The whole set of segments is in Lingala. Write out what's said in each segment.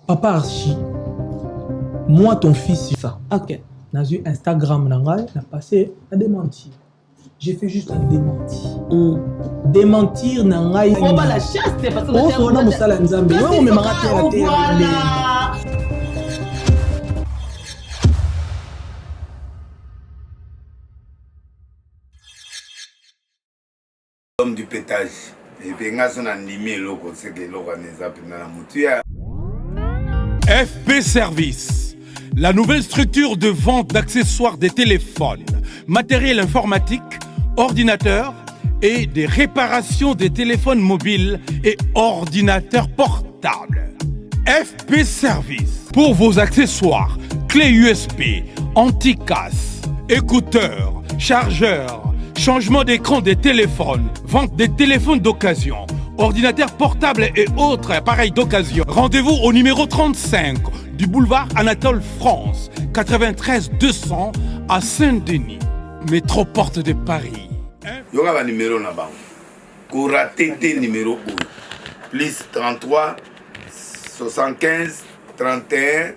Papa Archie, moi ton fils, c'est ça. Ok. Dans un Instagram, n'a passé à démentir. J'ai fait juste un démentir. Démentir, n'a faut pas la chasse, parce que on a Moussala Nzambe. On me m'a L'homme du pétage. Et puis, on a son animé, l'eau, c'est que l'eau, on est appelé dans la mouture. FP Service, la nouvelle structure de vente d'accessoires des téléphones, matériel informatique, ordinateurs et des réparations des téléphones mobiles et ordinateurs portables. FP Service, pour vos accessoires, clés USB, anti-casse, écouteurs, chargeurs, changement d'écran des téléphones, vente des téléphones d'occasion, ordinateurs portables et autres appareils d'occasion. Rendez-vous au numéro 35 du boulevard Anatole France, 93 200 à Saint-Denis, métro Porte de Paris. Il y aura un numéro là-bas. Koura TT numéro 1. Plus 33 75 31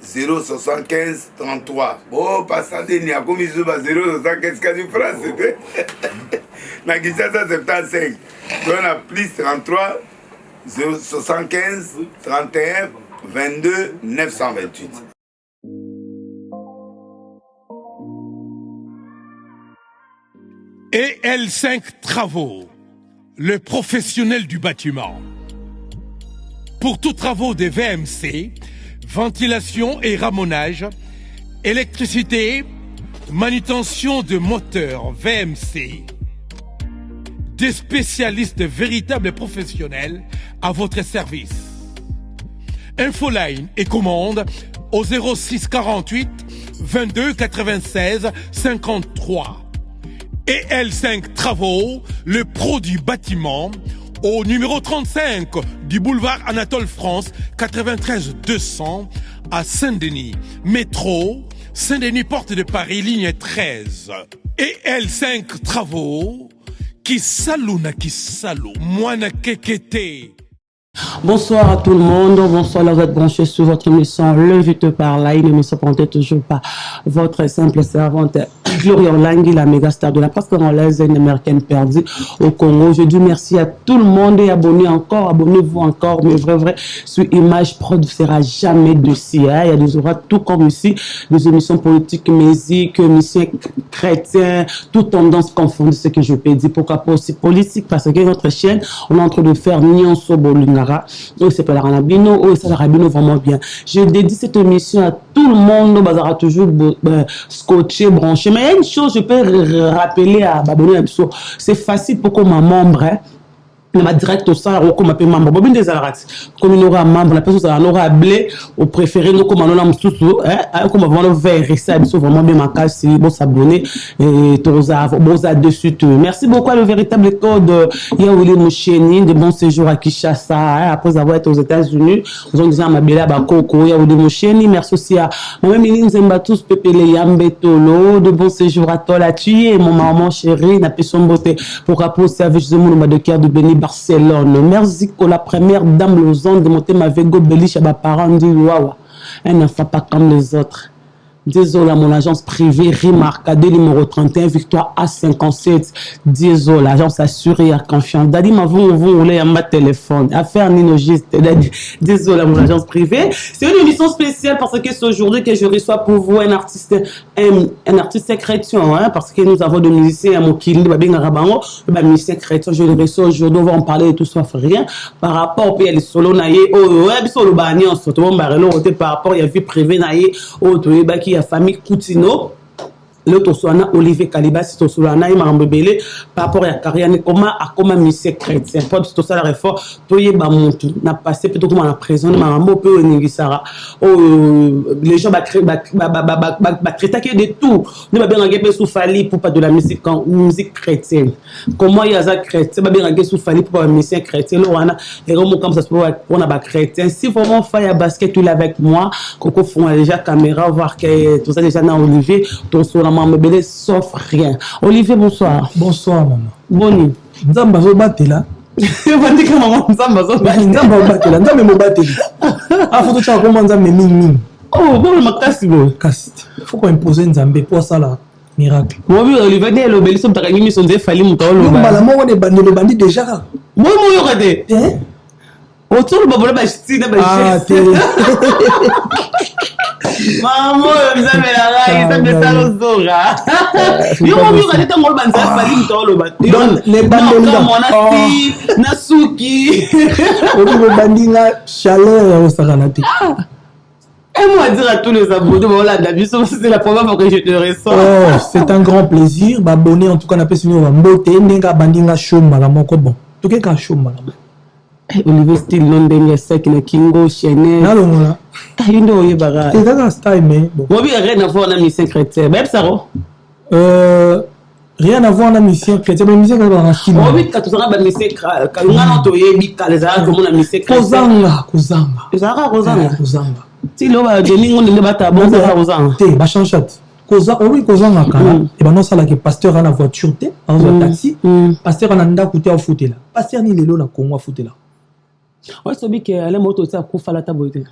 075 33. Bon, pas ça, il y a comme 075 quasi France, c'était. Na Kinshasa 75. On a plus 33 075 31 22 928. Et L5 Travaux, le professionnel du bâtiment. Pour tous travaux de VMC, ventilation et ramonage, électricité, manutention de moteurs VMC. Des spécialistes véritables et professionnels à votre service. Infoline et commande au 06 48 22 96 53. Et L5 Travaux, le pro du bâtiment, au numéro 35 du boulevard Anatole France, 93 200 à Saint-Denis. Métro, Saint-Denis, Porte de Paris, ligne 13. Et L5 Travaux, qui salou, moi na kekete. Bonsoir à tout le monde, bonsoir à vous êtes branchés sur votre émission Le Je te parle, une émission présentée toujours par votre simple servante Gloria Langui, la méga star de la presse congolaise, une américaine perdue au Congo. Je dis merci à tout le monde et abonnez-vous encore, mais vrai, sur Image Prod ne sera jamais de si. Il y a des horaires tout comme ici, des émissions politiques, musique, émissions chrétiennes, toute tendance confondue, ce que je peux dire. Pourquoi pas aussi politique, parce que notre chaîne, on est en train de faire Nyonso Bolingara. Donc c'est pas la Ranabino, oh ça la Rabino vraiment bien. Je dédie cette émission à tout le monde, bazara toujours scotché, branché. Mais il y a une chose, je peux rappeler à Baboni, c'est facile pour qu'on m'a membre. Ma direct au sein, comme appelle membre, bobine des arats, comme il aura membre, la personne aura blé, au préféré, nous comme on a moussou, comme on va le verre, ça, ils sont vraiment bien ma case, si bon s'abonner, et toza, bon ça dessus. Merci beaucoup à le véritable code, Yaouli Moucheni, de bon séjour à Kinshasa, après avoir été aux États-Unis, nous avons dit à Mabela Bakoko, Yaouli Moucheni, merci aussi à moi-même, Iline Zembatus, Pepele Yambetolo, de bon séjour à Tola Tuye, mon maman chérie, n'a pas son beauté, pour rappeler service de mon de cœur de Béni Barcelone. Merci pour la première dame Lausanne de monter ma Vego Beliche à ma parent dit waouh, un n'enfant pas comme les autres. Désolé à mon agence privée Rimarcadé numéro 31 Victoire A57. Désolé l'agence assurée à confiance. Dadi m'a voulu ma téléphone. Affaire ninogiste. Désolé à mon agence privée. C'est une émission spéciale parce que c'est aujourd'hui que je reçois pour vous un artiste chrétien, hein, parce que nous avons des musiciens à Mokili, un musicien chrétien. Je le reçois aujourd'hui. On va en parler de tout sauf rien par rapport au pays les solo naïe. Oh, solo bani en soto barelo par rapport à la vie privée naïe. Oh, tu qui la famille Coutinho, le Tosuana Olivier Kalibas, Tosuana Imambele, par rapport à la carrière, comment monsieur chrétien, pas tout ça la réforme, toye bamontu, n'a passé plutôt comme en prison, maman peu Ningisara, les gens critiquer de tout, ne va bien regarder sous Fali pour pas de la musique chrétienne. Comment il y a ça chrétien, va bien regarder sous Fali pour pas de musique chrétienne, on a et comme ça se peut on a pas chrétien. Si vraiment faire basket tu avec moi, Coco font déjà caméra voir que tout ça déjà dans Olivier, ton sur la sauf rien. Olivier, bonsoir. Bonsoir, maman. Boni. Zamba zo batela. Bandi ka maman nzamba zo. Nzamba obatela, nzamba mobateli. Ah faut tu comment nzamba mingi. Oh, bon makasi bo. Kasi. Faut qu'on impose nzambe pour ça là. Miracle. Moi bi Olivier ne lo beli so mtakani mi sonze fali mutalo ba. Mbala mo ne bandi le bandi déjà. Moi mo yo kade. Hein? Autour ba bola ba chiti na ba chiti. Maman, nzambe la rai, nzambe salo zora. Yo mo yo kade tango banza fali mutalo ba. Donc les bandi na suki. Obi le bandi nga chaleur au saranati. Et moi dire à tous les abonnés, voilà, c'est la première fois que je te ressens. Oh, c'est un grand plaisir. Abonné en tout cas, on a pu signer un beauté. Nenga bandinga show malamoko bon. Tout cas, show malamoko. Olivier Style non dengue sec na Kingo Chanel. Non non là. Indo yebara. C'est un style mais bon. Moi bi rien à voir na mission chrétien. Même ça rien à voir na mission chrétien, mais mission chrétien dans style. Moi bi ka to sanga ba mission kalunga no to yebi kaleza comme na mission chrétien. Kozanga. Kozanga. Si l'on va donner une bata bon ça Kozanga. Té ba chanchat. Kozanga kala. Et ben non ça là que pasteur a la voiture té, en taxi. Pasteur a nda côté au foot là. Pasteur ni lelo na Congo au foot là. Ouais, c'est bien que la moto ça kufa la taboité.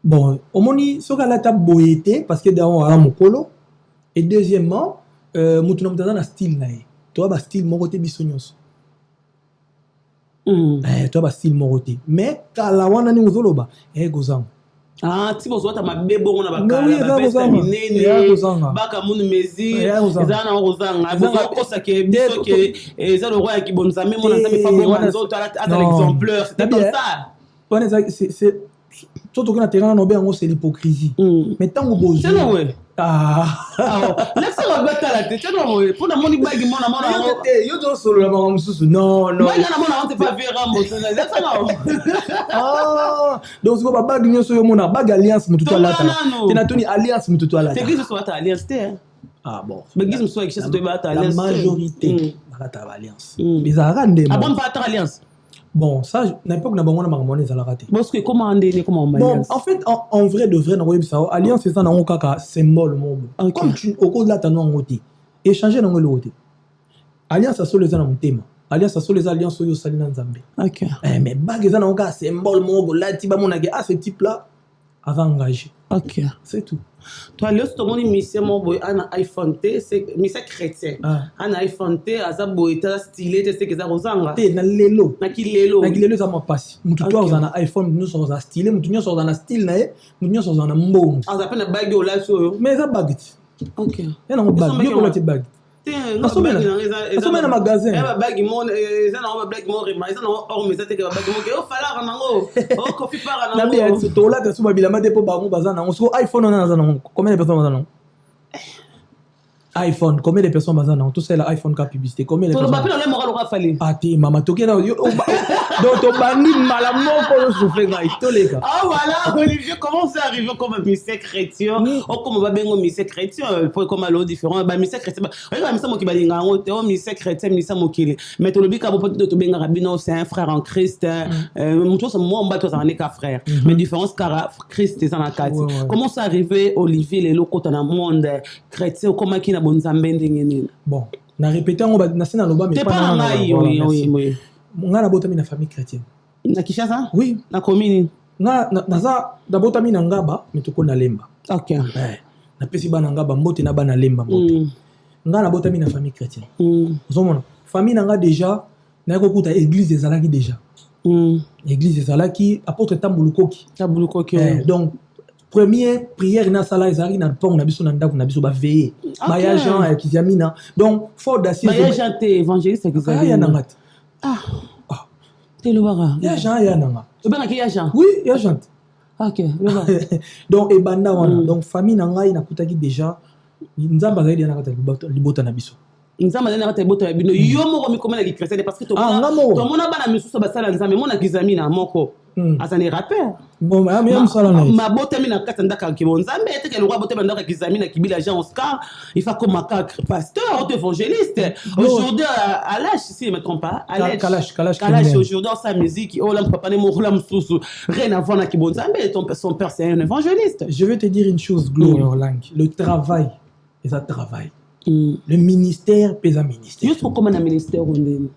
Bon, au moni soka la taboité parce que d'abord à mokolo et deuxièmement mutu na mutana na style na ye. Toi ba style moko té bisonyos. Toi ba style moko té. Mais kala wana ni uzoloba Kozanga. Ah, si vous êtes à ma bébé, on a pas de baka moun mezi, ezana Kozanga. Vous avez ça qui est bien que ezana roi qui bon ça même on a ça mais pas bon les autres à l'exemplaire, c'est comme ça. Ouais, c'est surtout que na terrain no ben c'est l'hypocrisie. Mais tant que besoin. C'est non ouais. Ah. Laisse-moi battre la tête. Non, pour la money bag mon amona. Yo do solo la mama mususu. Non. Bag na mona on te pas vera mboto. Laisse-moi. Ah. Donc c'est pas bag nyoso yo mona bag alliance mutu to alata. Tena toni alliance mutu to alata. C'est que ce soit ta alliance té. Ah bon. Mais qu'ils soit que ça te battre alliance. La majorité alata alliance. Bizarre ndé. Ah bon pas ta alliance. Bon, ça, n'a pas que n'a pas de la raté. Parce que comment on dit, comment on bon, en fait, en vrai, de vrai, alliance, c'est ça, dans le cas, symbole, comme tu, au cours de la t'as non côté, échanger dans le côté. Alliance, ça, les dans mon thème. Alliance, ça, les alliances, au salin dans Zambie. Ok. Mais bague, ça, dans le cas, symbole, là, tu vas mon ah, ce type-là, avant engagé. Ok. C'est tout. Toi, le monde mission mon boy un iPhone T, c'est mission chrétien. Un iPhone T, asa boy ta stylé, c'est que ça Kozanga. T na lelo. Na kilelo. Na kilelo ça m'a passé. Mutu toi on a iPhone, nous sommes en stylé, mutu nous sommes en style na, mutu nous sommes en mbongo. Ah ça peut na bague au là sur. Mais ça bague. Ok. Et non bague, yo ko la bague. Non, ça mène à magasin. Eh bague mon, ça na bague mon rema, ça na or mais ça te que bague mon que o fala nango. O coffee para nango. Na bien c'est to là que suba bilama te po ba mo bazana. On so iPhone on a dans combien de personnes dans iPhone, combien de personnes bazana? Tout ça là iPhone ka publicité, combien de personnes? To ba pe na mo ka fali. Ah ti mama toke na yo. Donc to bandi malamoko yo souffle ga itoleka. Ah voilà, Olivier, comment c'est arrivé comme ministère chrétien? Oh comment va bien au ministère chrétien? Pour comme l'autre différent, ba ministère chrétien. Regarde ministère mo ki balinga ngote, o ministère chrétien, ministère mo kile. Mais to lobi ka bo peut to benga rabino, c'est un frère en Christ. Mon chose moi on bat to ça n'est qu'un frère. Mais différence car Christ c'est en quatre. Comment c'est arrivé Olivier les locaux dans le monde chrétien comment qui na bonzambe ndengeni? Bon, na répété on va na sina loba mais pas na oui. Nga na botami na famille chrétienne. Na Kinshasa? Oui. Na commune. Na za da botami na ngaba mais to ko na lemba. OK. Na pesi ba na ngaba mbote na ba na lemba mbote. Nga na botami na famille chrétienne. Zomona. Famille na nga déjà na ko kuta église ezalaki déjà. Église ezalaki apôtre Tambulukoki. Donc première prière na sala ezalaki na pont na biso na ndako na biso ba veiller. Maya Jean Kiziamina. Donc fort d'assise. Maya Jean t'es évangéliste Kiziamina. Ah. T'es le bara. Ya Jean ya nanga. Tu ben qui ya Jean? Oui, ya Jean. OK, donc e banda wana. Donc famille na ngai na kutaki déjà nzamba zaidi na kata libota na biso. Nzamba zaidi na kata libota na bino. Yo moko mi komena ki chrétien parce que to mona bana misusu basala nzambe mona Kiziamina moko. Asa ne rappeur. Bon mais même ça là. Ma botami na kata ndaka ki bonzambe ete ke le roi botami ndaka Kiziamina kibila Jean Oscar, il faut comme un pasteur, évangéliste. Aujourd'hui à l'âge si je me trompe pas, à l'âge Kalash aujourd'hui dans sa musique, oh là papa ne mo la msusu, rien à voir na ki bonzambe, son père c'est un évangéliste. Je vais te dire une chose Gloria Lang, le travail et ça travaille. Le ministère pesa ministère. Juste comme un ministère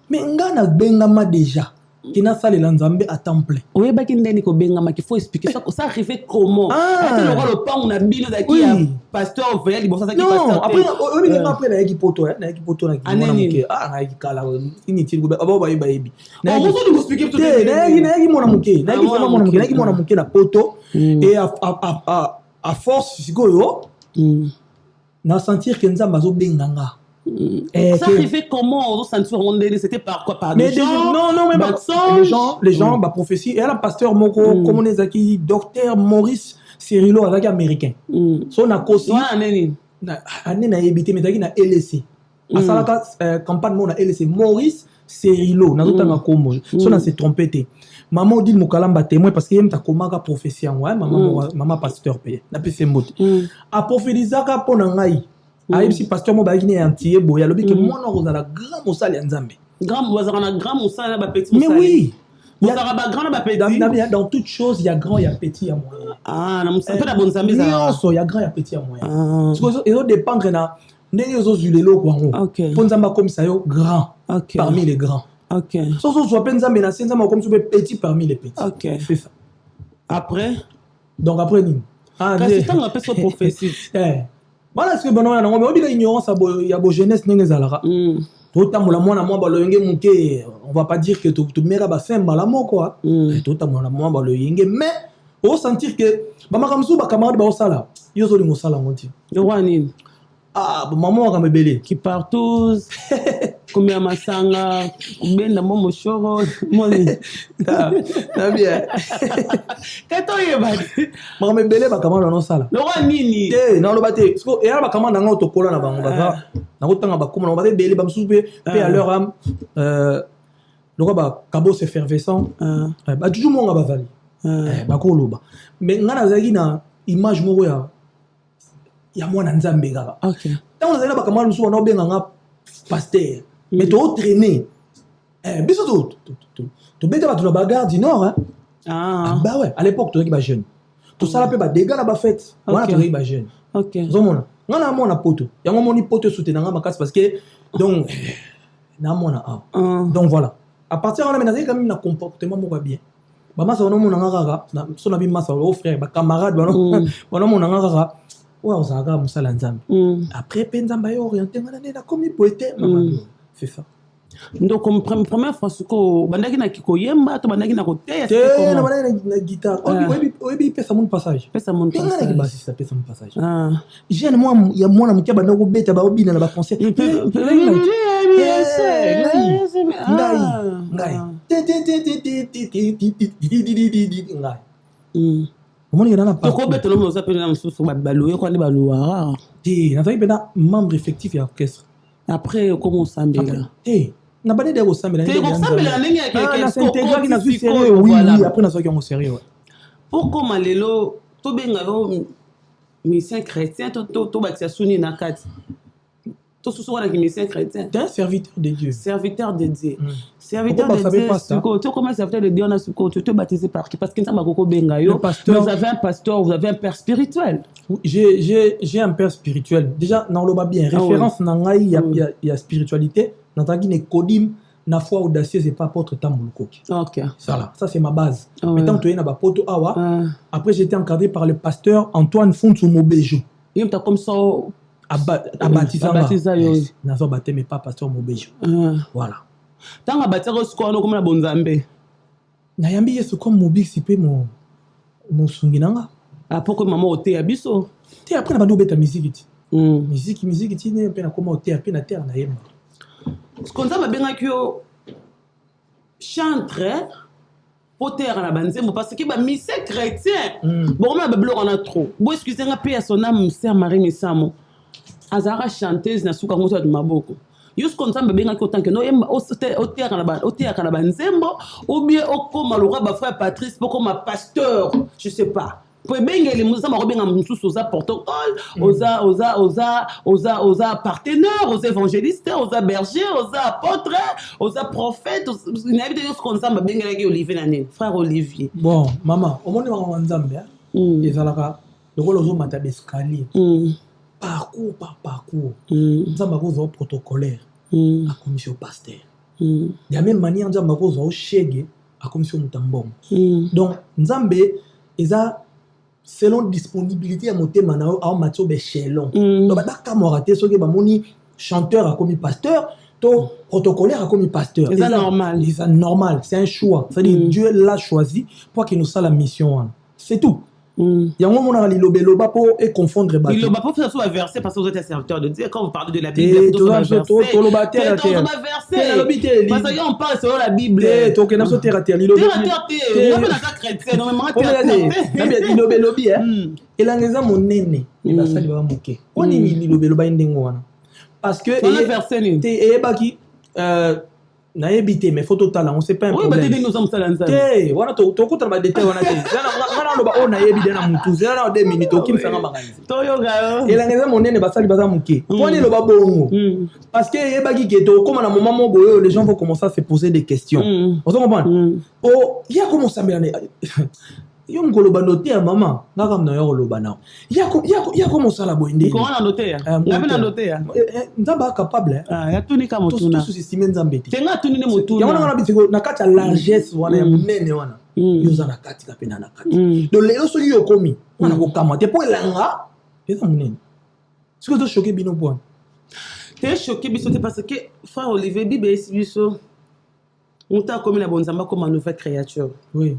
mais ngana bengama déjà qui n'a salé l'Anzambé à temps plein. Oui, bah qu'il n'est qu'au bengama qu'il faut expliquer ça. Ça arrive comment? Ah, le pain on a bien oui. Pasteur veille il bon ça qui non pasteur. Après la équipe poto na équipe poto na qui na équipe kala inutile go abo ba ibi. On vous doit expliquer tout ça. Na équipe mona muke, na équipe vraiment mona muke, na équipe mona muke na poto et à force sikoyo na sentir que nzamba zo benganga. Ça arrivait comment on sentir c'était par quoi par des gens non mais les gens bah prophétie et là pasteur moko comme on est qui docteur Maurice Cyrilo avec américain son a kosi na ebité mais na LC à ça campagne mon na LC Maurice Cyrilo na tout en comme son a s'est trompé maman dit mokalamba témoin parce qu'il aime ta komaka prophétie ouais maman pasteur payé na pese mot a prophétisaka pona ngai si pasteur mo ba gine antié boya lobi que moi na kozala grand mosali nzambe grand mosali ba petit mosali mais oui il y a grand ba petit dans toute chose il y a grand il y a petit à moyen na mosali na bon nzambe ça il y a grand il y a petit à moyen parce que ils dépendre na ndenge zo zulelo kwa ngo pour nzamba comme ça yo grand parmi les grands so soit nzambe na nzamba comme ça petit parmi les petits c'est ça après donc après ni c'est tant appelle ça prophétie voilà ce que bon on a mais ignorance il y a beau jeunesse ndenge zalaka totambola mwana mwa baloyenge muke on va pas dire que tu mera ba semba la moko totambola mwa baloyenge mais on sentir que ba makamsu ba camarade ba osala yo zo lingo sala ngoti yo wani maman va me belé qui partout combien masanga benda momo shoro moni na bien kato yebati maman me belé ba camarade no sala lo nini non lo baté parce que ba camarade nga to kola na bango ba na kotanga ba kuma na ba belé ba msupe pe à leur âme lo ba kabo effervescent ba toujours monga ba vali ba koloba mais nga na zaki na image moko ya mwana nzambe kaka tant on a ba kamala musu on benga nga pasteur mais to traîner biso to beta ba to bagarre du nord bah ouais à l'époque to ba jeune to sala pe ba dégâts na ba fête wana to ba jeune zomona nga na mona poto ya moni poto soutenir nga makasi parce que donc na mona donc voilà à partir de là maintenant quand même na comportement moko bien ba masa on mona nga kaka so na bi masa o frère ba camarade ba no mona nga kaka ouais on s'en va musala nzambe après penzamba yo orienté ngana na comme poète c'est ça donc comme première fois suko bandaki na kikoyemba to bandaki na koteya c'est na bandaki na guitare obi pesa mon passage ngana ki basi ça pesa mon passage jeune moi ya mwana mukia banda ko beta ba obina na ba concert ngai omoni ngana pas to ko betelo mo sapela na msusu baluye ko ndi baluwa na tayi bena membre effectif ya orchestre après comment sambela na bane de sambela ndenge sambela ndenge ya na s'intégrer qui na suis sérieux oui après na soki on sérieux pourquoi malelo to benga mission chrétien to batia suni na kati to susu wana ki mission chrétien t'es un serviteur de Dieu serviteur de Dieu serviteur de Dieu tu comment serviteur de Dieu on a suko tu te baptisé par qui parce que nzamba koko benga yo vous avez un pasteur vous avez un père spirituel j'ai un père spirituel déjà dans le bien référence na ngai il y a spiritualité na tangi ne kodim na foi audacieuse et pas apôtre tambuluko ça c'est ma base mais tant que tu es na ba poto awa après j'ai été encadré par le pasteur Antoine Funtu Mobejo il t'a comme ça à baptiser nazo baptisé mais pas pasteur Mobejo voilà tant à baptiser ko ono comme na bonzambe na yambi yesu comme mobiksi pe mo sunginanga pourquoi maman oté abiso te après na bando beta musique musique ti ne pe na comment oté pe na terre na yemba ce qu'on ça benga kyo chantre poter na banzembo parce que ba mission chrétien bon on a ba blog on a trop bon excusez nga pe à son âme sœur Marie Misamo azara chanteuse na suka ngoto de maboko jusqu'on ça benga kyo tant que no oter na banzembo ou bien okoma lora ba frère Patrice poko ma pasteur je sais pas pour benga les musama robenga mususu za protocole oza partenaires aux évangélistes aux bergers aux apôtres aux prophètes il avait des choses comme ça benga avec Olivier Nané frère Olivier bon maman au monde wa nzambe ezalaka lokolo zo mata escalier parcours par parcours. Nous avons protocolaire à commission pasteur. De la même manière, nous avons chèque à commission Mutambong. Donc, nous avons selon disponibilité à monter en matière d'échelon. Donc, il chanteur à commis pasteur, to protocolaire à commis pasteur. C'est normal. C'est normal, c'est un choix. C'est-à-dire Dieu l'a choisi pour qu'il nous fasse la mission. C'est tout. Il y a un moment où il loba pour confondre les il loba pour faire ça verset parce que vous êtes un serviteur de Dieu. Quand vous parlez de la Bible, vous verset. Parce qu'on parle sur la Bible. Parce que na ebité mais photo tala on sait pas un problème. Oui, nous sommes ça dans ça. Voilà to kuta ba détail wana te. Zana lo ba ona ebide na mutu. Zana 2 minutes okim sanga makanzi. Toyo ga. Elangeza monene basali baza muke. Poni lo ba bongo. Parce que ebaki keto comme na moment mo boyo les gens vont commencer à se poser des questions. On se comprend? Oh, il y a comment ça me yo ngoloba noté à maman ngaka mna yo loba na ya comment ça la boende comment la noté ngabe na noté nzamba capable ya tuni ka motuna tout sous-estimer nzambe ti tenga tuni ne motuna ya wana bitiko na kati ya largesse wana ya munene wana yo za na kati ka pena na kati donc lelo so yo komi wana ko kamate po elanga eza munene ce que to choqué bino point te choqué biso te parce que frère Olivier Bibe biso on t'a comme la bonne nzamba comme une nouvelle créature. Oui.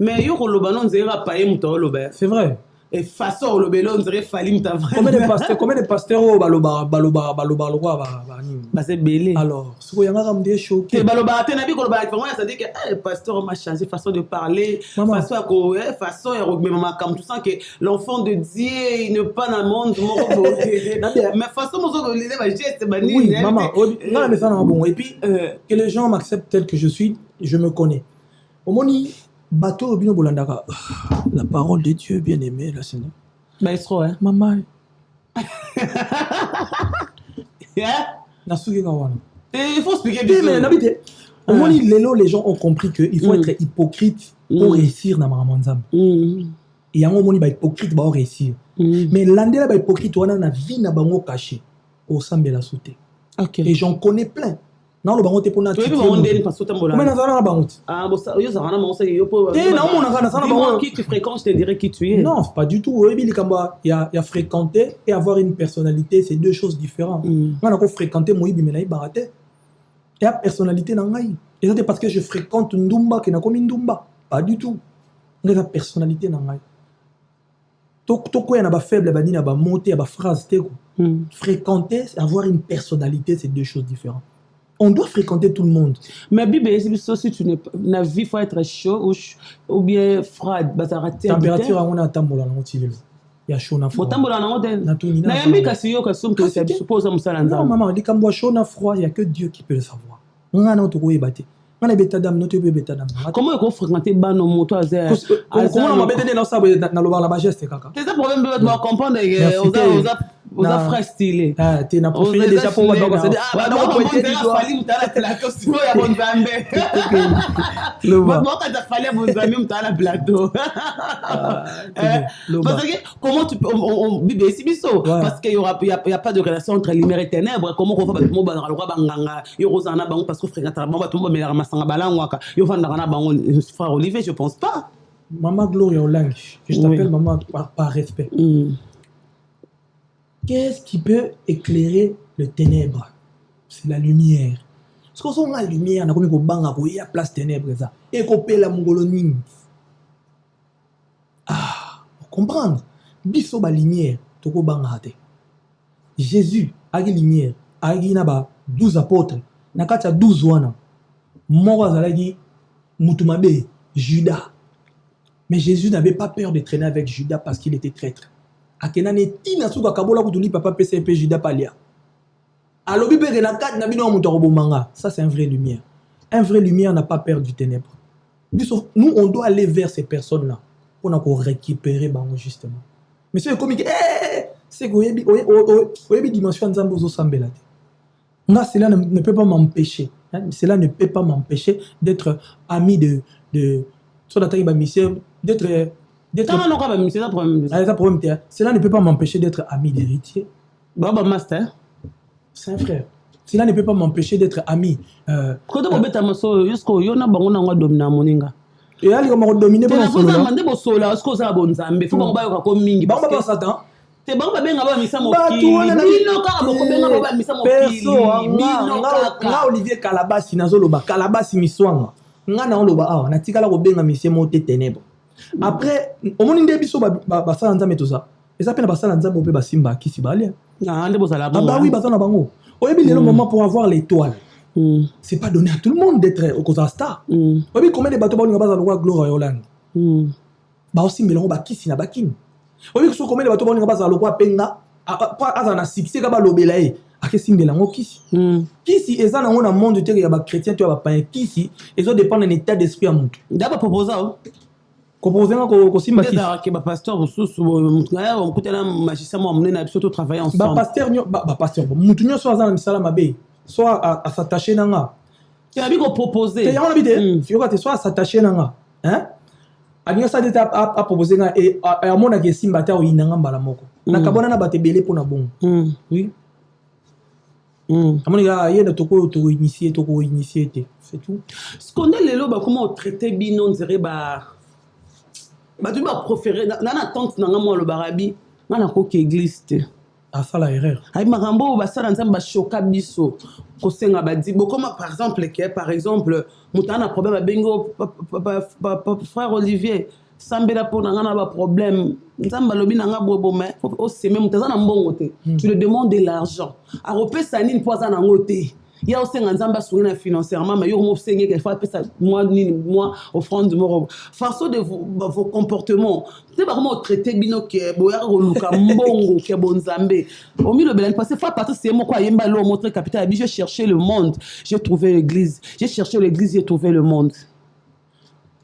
Mais yo koloba non zera paye muto loba. C'est vrai. Et façon loba non zera fali muta vrai. Combien de pasteurs baloba bah c'est belé. Alors, ce que yanga me choqué. Te baloba te na bi koloba vraiment ça dit que le pasteur m'a changé façon de parler, façon à façon et maman comme tout ça que l'enfant de Dieu il ne pas dans le monde mais façon mo zo lele ba geste ba ni. Oui, maman, non mais ça non bon et puis que les gens m'acceptent tel que je suis, je me connais. Au moni bateau bino bolandaka la parole de Dieu bien aimé la Seigneur. Bah il sera hein maman. Il faut expliquer mais n'habite. Au moins les gens ont compris que il faut être hypocrite pour réussir dans Maramanzam. Et y a un moment ba hypocrite ba réussir. Mais l'andela ba hypocrite on a na vie na bango caché au sambe la sauter. OK. Et j'en connais plein. Non, le bango te pona. Tu veux me demander parce que tambola. Mais na bango. Ah bon ça yo ça na mo ça yo po. Non, mon na bango. Qui tu fréquentes, je te dirais qui tu es. Non, pas du tout. Il y a fréquenter et avoir une personnalité, c'est deux choses différentes. Moi na ko fréquenter moyibi mais na ibaraté. Et la personnalité na ngai. Et ça c'est parce que je fréquente Ndumba que na komi Ndumba. Pas du tout. La personnalité na ngai. Toko na ba faible ba ni na ba monter ba phrase te ko. Fréquenter, avoir une personnalité, c'est deux choses différentes. On doit fréquenter tout le monde. Mais Bible, si tu n'es la vie, faut être chaud ou bien froid. Température, on a tambola na motivé. Il y a chaud na froid. Tambola na motivé. Na tuni na. Na yambi kasi yo kasum que c'est suppose am salanza. Non maman, dit kambo chaud na froid, il y a que Dieu qui peut le savoir. On a notre yebate. On a beta dame, notre beta dame. Comment on fréquenter bano moto azé? Comment on m'a bête dans ça na lo la majeste kaka. C'est ça problème de doit comprendre aux frères stylés. Ah, tu n'as pas fini déjà pour moi donc c'est ah donc on peut dire fali mutala la costume ya bon zambe. Moi quand tu fallait bon zambe mutala plateau. Parce que comment tu peux on Bible ici biso parce que il y a pas de relation entre lumière et ténèbres comment on va mo ba roi banganga yo rozana bango parce que fréquenter bango to mais la masanga balangwaka yo fanda na bango frère Olivier je pense pas. Maman Gloria Olang, je t'appelle maman par respect. Qu'est-ce qui peut éclairer le ténèbre? C'est la lumière. Parce qu'on a la lumière, on a comme il y a place ténèbres ça. Et qu'on paie la mongolonie. Ah, pour comprendre. Biso ba lumière, toko banga te. Jésus a une lumière, a une 12 apôtres. Nakata 12 wana. Moko azalaki mutumabe Judas. Mais Jésus n'avait pas peur de traîner avec Judas parce qu'il était traître. Akenane tina suka kabola kutuli papa PCP Judas palia. Alobi pe na kat na bino muto robomanga. Ça c'est un vrai lumière. Un vrai lumière n'a pas peur du ténèbre. Nous on doit aller vers ces personnes là pour nous récupérer bango justement. Mais c'est comme c'est que dimension nzambo zo sambela. Moi cela ne peut pas m'empêcher. Cela ne peut pas m'empêcher d'être ami de d'être d'être... C'est un problème. Cela ne peut pas m'empêcher d'être ami d'héritier. Baba master. C'est un frère. Cela ne peut pas m'empêcher d'être ami. Quand on bête à ma soeur, jusqu'au yona bangon en domina moninga. Et là, on va dominer pour vous demandez vos sola, est-ce que ça bon zambe? Faut qu'on baille comme mingi. Bon, pas Satan. T'es bon, ben ngaba misa moki. Bino ka boko ben ngaba misa moki. Bino ka Olivier Kalabasi nazoloba Kalabasi miswanga. Ngana on loba ah, na tikala ko benga monsieur moté ténèbres. Après, au monde nde biso ba sala nzambe tout ça. Et ça peine ba sala nzambe pe ba simba kisi bale. Ah, nde bozala bon. Ah bah oui, ba sala bango. Oyebi le moment pour avoir l'étoile. C'est pas donné à tout le monde d'être au cause star. Oyebi combien de bateaux ba linga ba za loi gloire Yolande. Ba aussi melango ba kisi na bakini. Oyebi so combien de bateaux ba linga ba za loi penga pas azana succès ka ba lobela e. Akesimbela ngo kisi. Kisi eza na ngona monde te ya ba chrétien to ba païen kisi ezo dépend d'un état d'esprit à mutu. D'abord proposer proposer ko simba kisi. Que ba pasteur bosusu mutaya on kutela magicien mo amener na surtout travailler ensemble. Ba pasteur mutu nyo so azana misala mabe soit à s'attacher nanga. Tu as dit qu'on proposer. Tu as dit fio te soit à s'attacher nanga. Hein? Alinga sa deta à proposer nga et à mona ke simba ta o inanga mbala moko. Na kabona na batebele pona bon. Oui. Amoni ga yé de toko initié c'est tout. Ce qu'on est les loba comment traiter bino on dirait tu vas préférer dans attente dans moi le barabi na ko ke église te. Ah ça la erreur. Ay marambo ba sala nzamba choka biso ko senga ba di bo comme par exemple mutana problème bengo frère Olivier sambela pona ngana ba problème nzamba lobi na nga bobo mais au seme mutazana mbongo te tu le demandes de l'argent a repesa nini poza na ngote ya au senga nzamba souna financièrement mais yo mo senge quelque fois pesa moi offrande moro façon de vos comportements c'est pas comment traiter bino ke boya roluka mbongo ke bonzambe au milieu de parce que fois partir c'est moi quoi yemba lo montrer capital j'ai cherché le monde j'ai trouvé l'église j'ai trouvé le monde.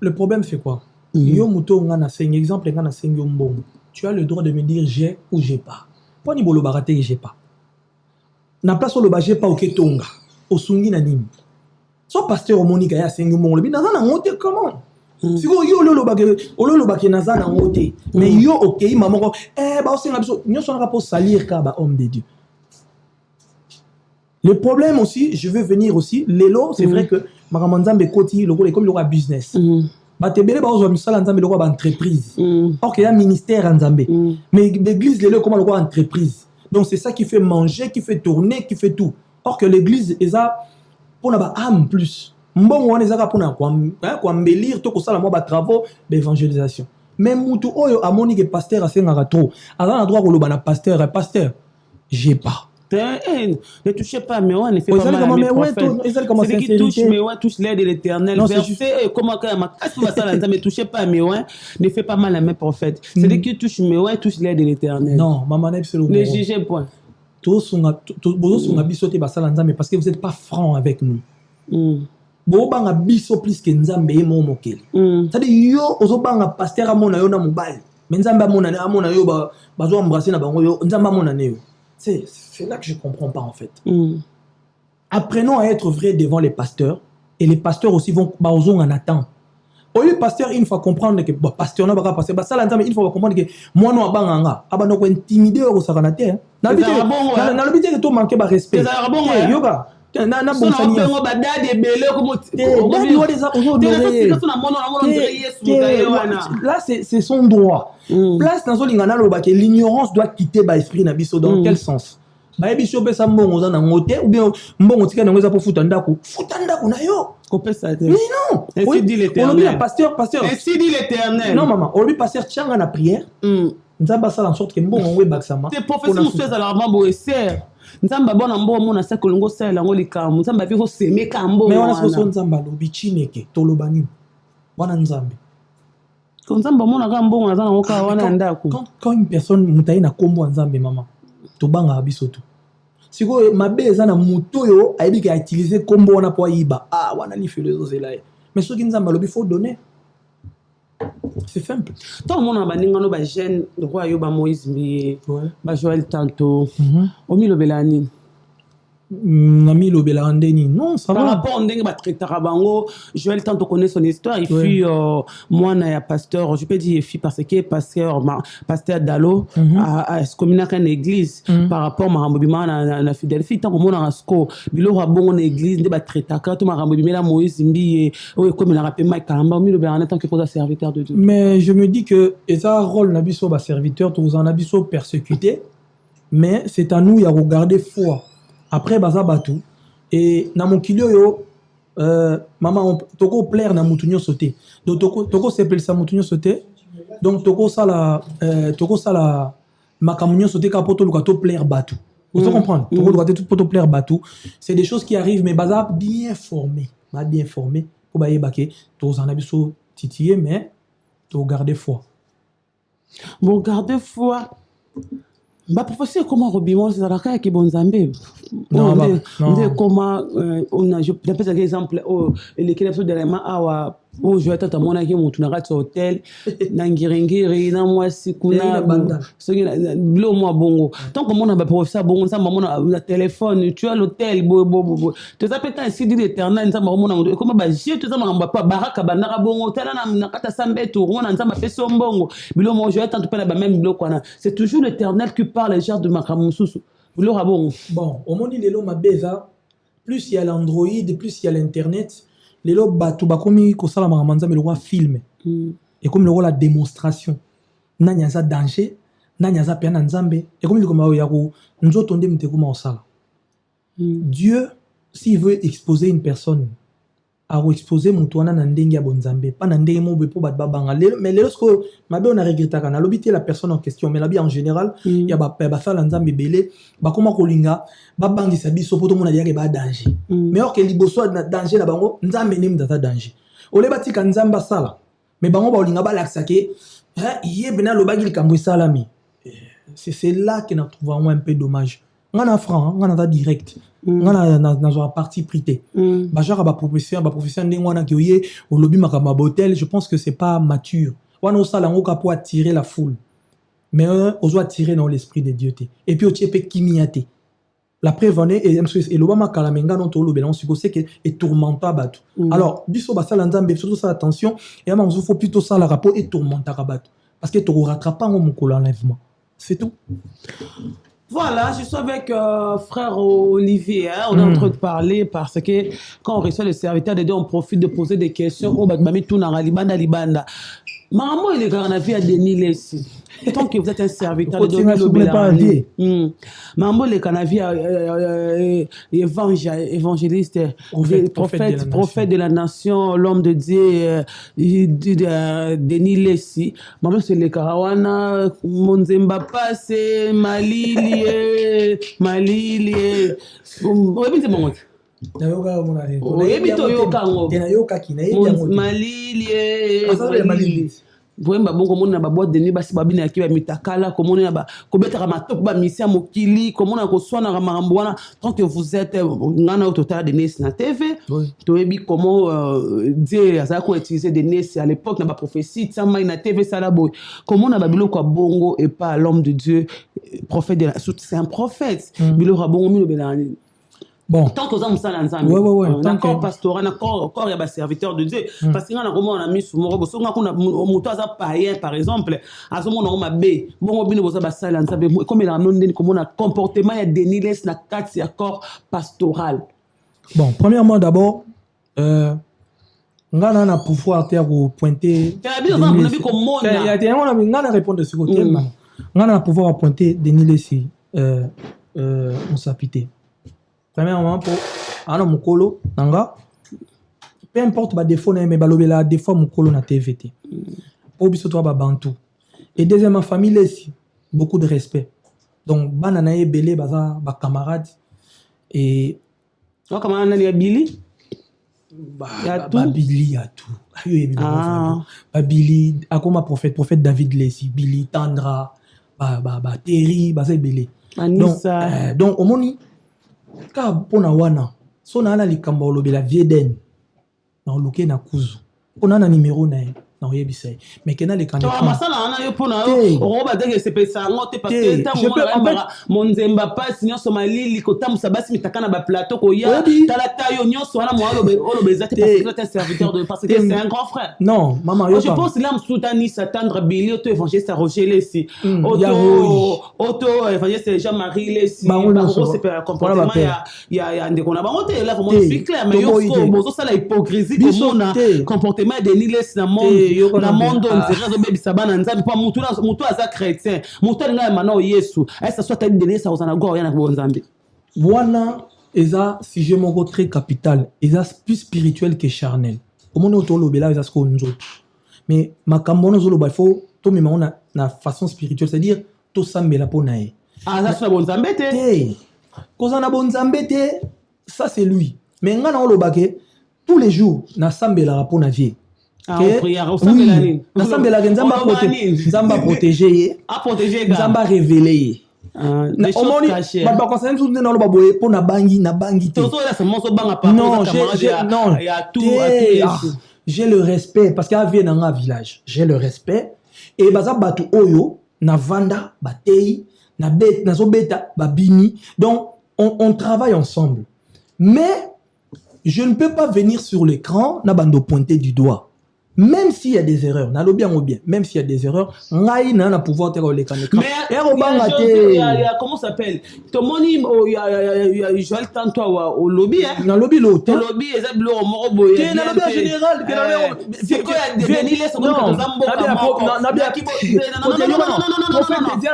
Le problème c'est quoi? Yo muto ngana seng exemple ngana seng yo mbongo. Tu as le droit de me dire j'ai ou j'ai pas. Pas ni bolo baraté j'ai pas. Na place au j'ai pas OK tonga. Osungi na nini. So pasteur Monica ya seng yo mbongo le bi na na ngote comment? Siko yo lo ba ke na na ngote. Mais yo OK maman ko ba osenga biso nyoso na pour salir ka ba homme de Dieu. Le problème aussi, je veux venir aussi, l'élo, c'est vrai que Maramanzambe Koti, comme le business. Batebele ba ozo misala nzambe lokwa ba entreprise. Or qu'il y a ministère en Nzambe. Mais l'église l'élo comme lokwa entreprise. Donc c'est ça qui fait manger, qui fait tourner, qui fait tout. Or que l'église eza pour na ba âme plus. Mbongo wana ezaka pour na kwa embellir to ko sala mo ba travaux d'évangélisation. Mais mutu oyo amoni que pasteur asenga trop. Ala na droit ko loba na pasteur, j'ai pas. Ne touchez pas, mais on ne fait pas mal à mes prophètes. C'est qui touche, mais ouais, touche l'aide de l'éternel. Verset, comment ne touchez pas, mais ouais, ne fait pas mal à mes prophètes. C'est qui touche, mais ouais, touche l'aide de l'éternel. Non, maman, c'est le ne jugez point. Parce que vous n'êtes pas franc avec nous. Bobanga biso plus que nzambe e mo mokeli. C'est-à-dire yo ozobanga pasteur amona yo na mobile. Mais nzambe amona yo bazo embrasser na bango yo nzambe amona ne yo. C'est là que je ne comprends pas en fait. Apprenons à être vrais devant les pasteurs. Et les pasteurs aussi vont en attendre. Au lieu de pasteur, il faut comprendre que pasteur n'a pas passé. Il faut comprendre que moi, non, abanganga. Abano ko intimider au saranate. Dans le but de tout manquer de respect. Yoga. Na bon sani. Là c'est son droit. Place dans lingana loba que l'ignorance doit quitter ba esprit na biso dans quel sens? Ba biso pesa mbongo za na ngote ou bien mbongo tika na ngeza po futa ndako na yo. Kopesa te. Mais non. Ainsi dit l'Éternel. Pasteur. Ainsi dit l'Éternel. Non maman, on lui pasteur tianga na prière. Nzamba sala en sorte que mbongo ngwe baksama. Tes professeurs nous faisent alors mambo et serre. Nzamba bona mbo mona sa kolongo sa la ngoli kamu. Nzamba vivre seme kambo. Mais on a so nzamba lobi chineke tolobani. Wana nzambe. Quand nzamba mona ka mbongo na zana ngoka wana ndako. Quand une personne mutayi na kombo nzambe maman. Tobanga biso to. Siko mabe eza na muto yo ayebi ka utiliser kombo wana po yiba. Ah wana li philosophe là. Mais ce qui nzamba lobi faut donner. C'est simple. Tout le monde a baningano ba jeune le roi Yoba Moïse bi ba Joël Tanto. Omi lo belani. Nami lobela andeni. Non, ça va. Par rapport à Ndenge Babango, Joël, tant qu'on connaît son histoire, il fut moi, un pasteur, je peux dire fille parce que pasteur Dalo à communiquer une église par rapport à Marambobima na Philadelphie, tant qu'on a un score, bilo rabon une église, des traitaka, tout Marambobima la Moïse Zimbi et comme il a rappelé Mike Kalamba, mi lobela en tant que serviteur de Dieu. Mais je me dis que ça rôle nabiso ba serviteur, tous en abiso persécuté, mais c'est à nous y a regarder foi. Après baza batu et na mokilio yo maman toko plaire na mutunyo sauté donc toko s'appelle ça mutunyo sauté donc toko sala makamunyo sauté kapoto lukato plaire batu vous comprenez toko lukato tout poto plaire batu c'est des choses qui arrivent mais baza bien formé pour bailler baké to en abiso titiller mais to garder foi bon garder foi. Bah professeur comment Robimon c'est la qui bon Zambé non comment on a je peux un exemple les kilomètres de la awa je vais tata mona ki mutu na kati hotel na ngiringiri na mwasi kuna soki bilo mwa bongo tant que mona ba professeur bongo ça mona na téléphone tu as l'hôtel bo tu ça peut être dit l'éternel ça mona comment ba je tout ça mamba pas baraka bandaka bongo tala na kata sambe tour mona nzamba peso mbongo bilo mo je vais tata pa ba même bilo kwana c'est toujours l'éternel qui parle les gens de makamususu bilo rabongo bon au monde lelo mabeza plus il y a l'Android plus il y a l'internet les lots batu bakomi ko sala manza mais le roi film et comme le roi la démonstration nanya za danger nanya za pena nzambe et comme il comme ya ko nzoto ndem te kuma osala Dieu s'il veut exposer une personne a exposer mutuana na ndenge ya bonzambe pas na ndenge mo be po bat babanga mais lorsque mabe on a regretté kana lobité la personne en question mais la bien en général il y a ba sala nzambe belé ba koma kolinga ba bangisa biso poto mona diake ba danger mais or que liboso na danger na bango nzambe nem data danger ole batika nzamba sala mais bango ba olinga ba laksa ke yebena lobaki likambo salami c'est là que nous trouvons un peu dommage ngana franc ngana direct ngana na partie prité bajara ba professeur ndengwana ki oye au lobby makama botel je pense que c'est pas mature wana osala ngo kapo attirer la foule mais ozo attirer dans l'esprit de Dieu et puis o tiepe kimiate la preuve et l'obama kalamenga non to lobela on suppose que est tourmentant batu alors biso basala nzambe surtout ça attention et ama on faut plutôt ça la rapport et tourmentant batu parce que to rattrapant mon enlèvement c'est tout. Voilà, je suis avec frère Olivier, on est en train de parler parce que quand on reçoit les serviteurs de Dieu, on profite de poser des questions. Oh, Batmami, tout n'a libanda. Maman, il est grand avis à Denis Lessi. Tant que vous êtes un serviteur de Dieu, Maman, il est grand avis évangéliste, prophète de la nation, l'homme de Dieu, Denis Lessi. Maman, c'est le Karawana, Monzemba Passe, Malili. Oui, c'est bon. Malili Voyemba bongo mona ba boîte de nuit basi babina ki ba mitakala komona na ba kobetaka matop ba misia mokili komona ko swana ka marambo wana tant que vous êtes ngana au total de Nes na TV toyebi comment Dieu a ko utiliser de Nes à l'époque na ba prophétie tsama na TV sala boy komona ba biloko bongo et pas l'homme de Dieu prophète de la c'est un prophète biloko bongo mino belani. Bon. Tant que ça, on a encore pastoral, encore il y a des serviteurs de Dieu. Parce que on a mis sur mon robot, on a païen par exemple, à ce moment on a bé, bon, comme il a un comme on a comportement, il y a des niveaux na quatre accords pastoral. Bon, premièrement d'abord, on a pouvoir pointer. Il y a répondre de ce côté. On a pouvoir pointer des niveaux on s'applique. Premièrement pour ana mukolo nanga peu importe ba défaut na mais balobela des fois mukolo na TVT pour biso toi ba bantu et deuxièmement famille ici beaucoup de respect donc bana na ebele baza ba camarades et comment on a Billy Billy a tout Billy akoma prophète David Lessi Billy Tandra ba Terry baza ebele donc au moni ka pona wana so na ala likambo lobela vieden na loke na kuzu pona na numéro na non yebisa mais kena le kan écran masala ana yo pona o ba denge se pesa ngote parce que tant mon nzemba passe nyonso malili kotambusa basi mitaka na ba plateau ko ya tala tayo nyonso wana mo olo bezate parce que tu es serviteur de parce que c'est un grand frère non maman yo je pense là m'soutani s'attendre Billy auto évangéliste Roger Lessi auto évangéliste Jean-Marie Lessi c'est pas comportement ya ndeko na bango te là vraiment je suis clair mais yo bozo sala hypocrisie comme na comportement de Lessi na monde on dirait que bébé sabana nzambe pas mutu aza chrétien mutu nga mana Yesu est-ce soit tali donner ça aux anago ya na bonzambe wana eza sujet moko très capital eza plus spirituel que charnel au monde autour lobela eza sko nzoto mais makambo no zoloba il faut to mema on na façon spirituelle c'est-à-dire to sambela pona ye ça soit bonzambe te koza na bonzambe te ça c'est lui mais nga na olobake tous les jours na sambela pona vie nasambelaka nzambe aprotége ye nzambe arevele ye omoni bato bakonsana biso nde naloba boye mpo nabangi te non j'ai le respect parce que avie nanga village j'ai le respect et baza bato oyo navanda batei nazobeta babini donc on travaille ensemble mais je ne peux pas venir sur l'écran na bando pointer du doigt. Même s'il y a des erreurs, même s'il y a des erreurs, ngai na pouvoir te le caner. Mais comment ça s'appelle? Tomoni il y a Joël tanto au lobby hein. Dans lobby lo lobby ezab lo moro boye. Ke na lobby général, ke na c'est quoi Denis Les comme Zambo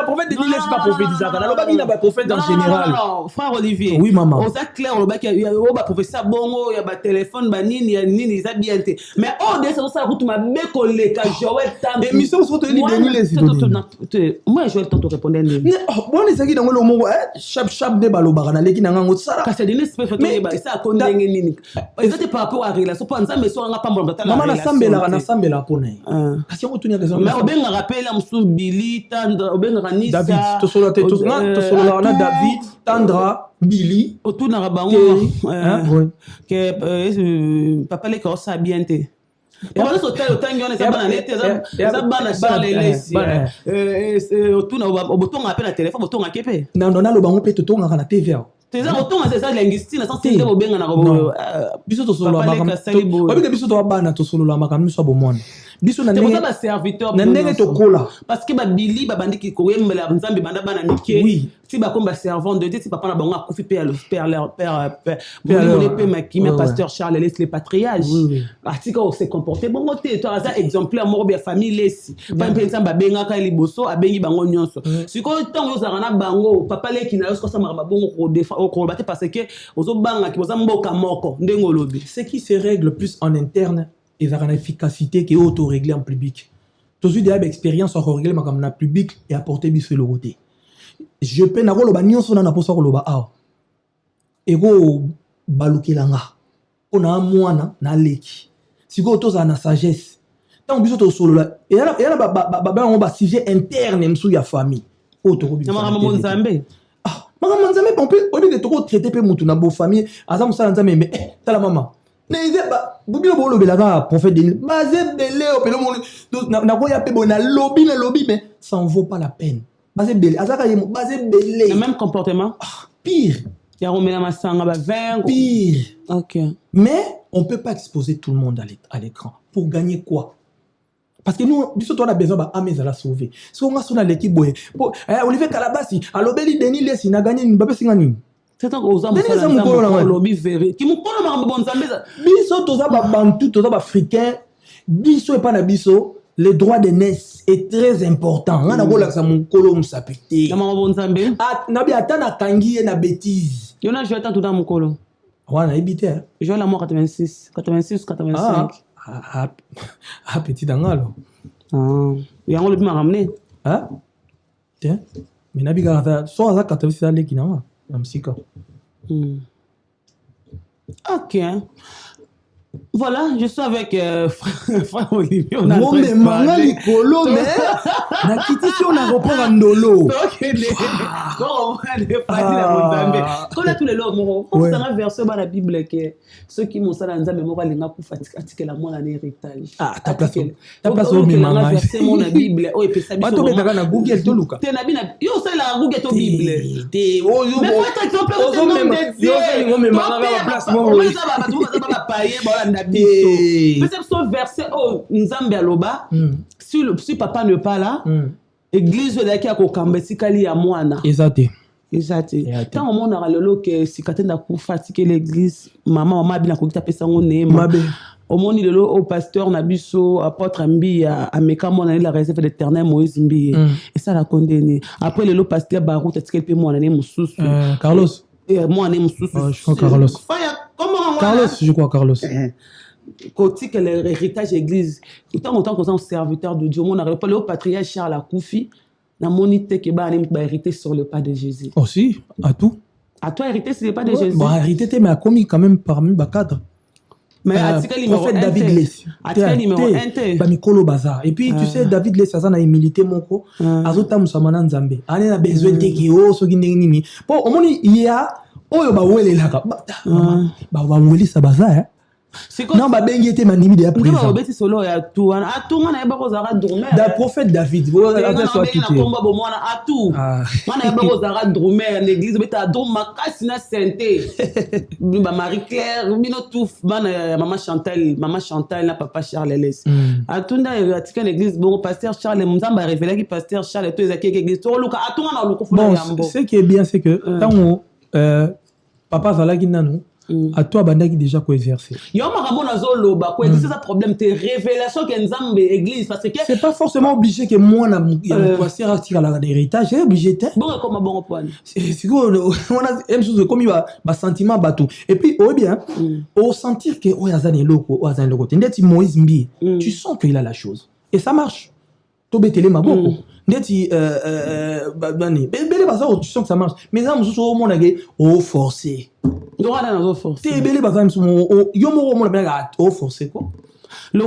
prophète Denis Les pas prophétiser na lobby il a prophète en général. Non, frère Olivier. Oui maman. On ça clair on lobby il y a ba professeur bongo, il y a ba téléphone ba nini ya nini za bien te. Mais on de ça tu m'as bien collé quand Joël tanto. Et mission sur Denis Les. Moi Joël tanto répondait. Bon les qui dans le mot chap de balobara na leki na ngo sara. Parce que Denis peut faire ba ça kondenge nini. Ezate par rapport à relation pas nzambe so nga pamba batala. Maman na sambela pona. Kasi on tourner raison. Mais obenga rappelle amsu Billy Tandra obenga Nisa. David to solo na David Tandra Billy otuna bango que papa les corps ça bien te. Pour les hôtels autant y en a ça bana Charles Lessi otuna obotonga appel à téléphone obotonga kepe. Non lo bango pe totonga na TV. C'est ça otonga c'est ça linguistique na sens que obenga na biso to solo makambo. Obenga biso to bana to solo makambo so bomona. Biso na ndenge ba serviteur na ndenge to kola parce que ba Billy ba bandiki ko yembela nzambe banda bana mike oui si ba komba servant de Dieu si papa na bango akufi pe le père le makimi pasteur Charles Lessi le patriarche article on s'est comporté bon côté toi ça exemplaire moko bien famille Lessi pas mpenza ba benga ka liboso abengi bango nyonso siko tango za na bango papa leki na yosko sa maraba bongo ko défendre ko battre parce que ozo banga ki boza mboka moko ndengo lobi ce qui se règle plus en interne et ça a une efficacité qui est auto-réglée en public. Tout de suite, il y a une expérience à régler en public et apporter bis le côté. Je peux n'avoir le bagnon sur la poste le ba. Et go baluki langa. On a un moine na leki. Si go tous na sagesse. Tant biso to solo là. Et là on va sujet interne msou ya famille. Auto biso. Maman Nzambe. Ah, maman Nzambe on peut to traiter pe mutu na bo famille. Azam sa Nzambe mais tala maman. Bubio bolo belaka prophète de basé belé au pelo na ko ya pe bona lobby mais ça en vaut pas la peine basé belé azaka yemo basé belé le même comportement pire ya romela masanga ba 20 pire OK mais on peut pas exposer tout le monde à l'écran pour gagner quoi parce que nous biso toi on a besoin ba ameza la sauver so on a sona l'équipe boye Olivier Kalabasi alobeli Denis Lessi na gagner Mbappé singani. C'est tant aux hommes au lobby verré qui me parle ma bonne nzambe biso toza ba bantu toza ba africain biso et pas na biso le droit de naissance est très important ngana ko laksa mon kolo musapité na ma bonne nzambe na bi atana kangi na bêtise yona je attends tout dans mon kolo wana ebité je la mort 86 85 petit dangalo yango le bima ramener tiens mais na bi ga so za 86 ale kinanga na msika OK Voilà, je suis avec frère Olivier. On a mais manga likolo mais na kiti si on a report en ndolo. Donc on va aller faire quand tous les lots on ça verset dans la Bible que ceux qui m'ont ça dans nzambe moko alinga ku fatika la moi en héritage. Ah ta place au manga verset mon la Bible oh epesa biso. Bato betaka na Google to luka. Te na bina yo ça la Google to Bible. Te o yo. Mais faut être exemple yo ça ngo me manga na place mo. On ça va payer ba peut-être ce verset oh nzambe aloba si papa ne pas là église daki akokamba sikali ya mwana exact tant on a lelo que sikatenda ku fatiguer l'église maman bina ko kitapesa ngo nema omoni lelo au pasteur na biso apôtre Mbi a meka mona la réserve de l'Éternel Moïse Mbi et ça la condamné après lelo pasteur Barou tatikeli pe mona ne mususu Carlos moi ne mususu je crois Carlos comment Carlos je crois Carlos côté que l'héritage église autant qu'on est serviteur de Dieu mon arrive pas le patriarche Charles Akoufi na monité que ba hérité sur le pas de Jésus aussi à toi hérité sur le pas de Jésus bah hérité mais a commis quand même parmi ba cadre mais article numéro 1 David Less article numéro 1 ba mikolo baza et puis tu sais David Less ça na humilité moko azota musamana nzambe ane na besoin de que oh so ki nini po omoni ya oyo ba welelaka ba welisa baza non ba bengi était manimi de après ça obeti solo ya tout atu na yeba ko zara drumer da prophète David vous avez soit tout komba bo mwana atu mwana yeba ko zara drumer l'église beta drum makasi na santé ba Marie Claire bino tout bana maman Chantal na papa Charles Les atunda atika l'église bon pasteur Charles Mzamba révélé que pasteur Charles to ezaki église to luka atu na luko fona yambo ce qui est bien c'est que tant papa zalaki nanu à toi bandaki déjà ko exercer yo makamona zolo ba ko exercer ça problème tes révélations que nzambe église parce que c'est pas forcément obligé que moi na pasteur atira la héritage c'est obligé bon comme bon point c'est on a même chose comme ba sentiment bateau et puis oh bien au sentir que oh yazane loko oh yazane loko ndeti Moïse Mbi tu sens qu'il a la chose et ça marche to betele maboko ndeti bani bele baza tu sens que ça marche mais ça mususu au monde que oh forcer droit dans nos forces te bele baza mususu yo mo mo na oh forcer quoi le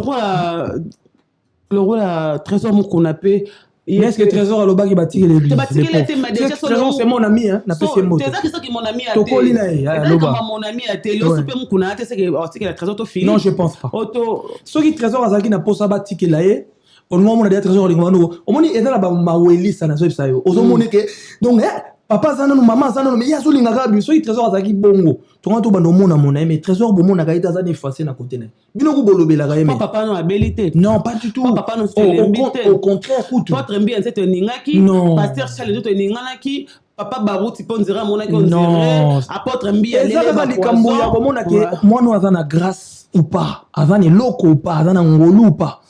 roi trésor mon qu'on appelle est-ce que trésor aloba ki batiki l'église trésor c'est mon ami hein na pesi moto c'est ça qui mon ami a to kolina aloba mon ami a te yo super mon qu'on a c'est que article la trésor to fini non je pense pas auto ce qui trésor azaki na posa batiki la ye on mona des trésors lingwano omoni ezala ba mawelisa na so sayo ozomoni ke donc papa zana no maman zana no mais ya so linga ka biso i trésor azaki bongo to ngato bando mona mona mais trésor bo mona ka ita zana effacé na côté na bino ku bolobela ka yeme papa no abilité non pas du tout papa no c'est au contraire écoute votre bien c'est ningaki pasteur Charles to ningaki papa Barouti ponzera mona ko nzera apôtre Mbi ale ezala likambo ya komona ke mwana azana grâce ou pas azana loko ou pas azana ngolu ou pas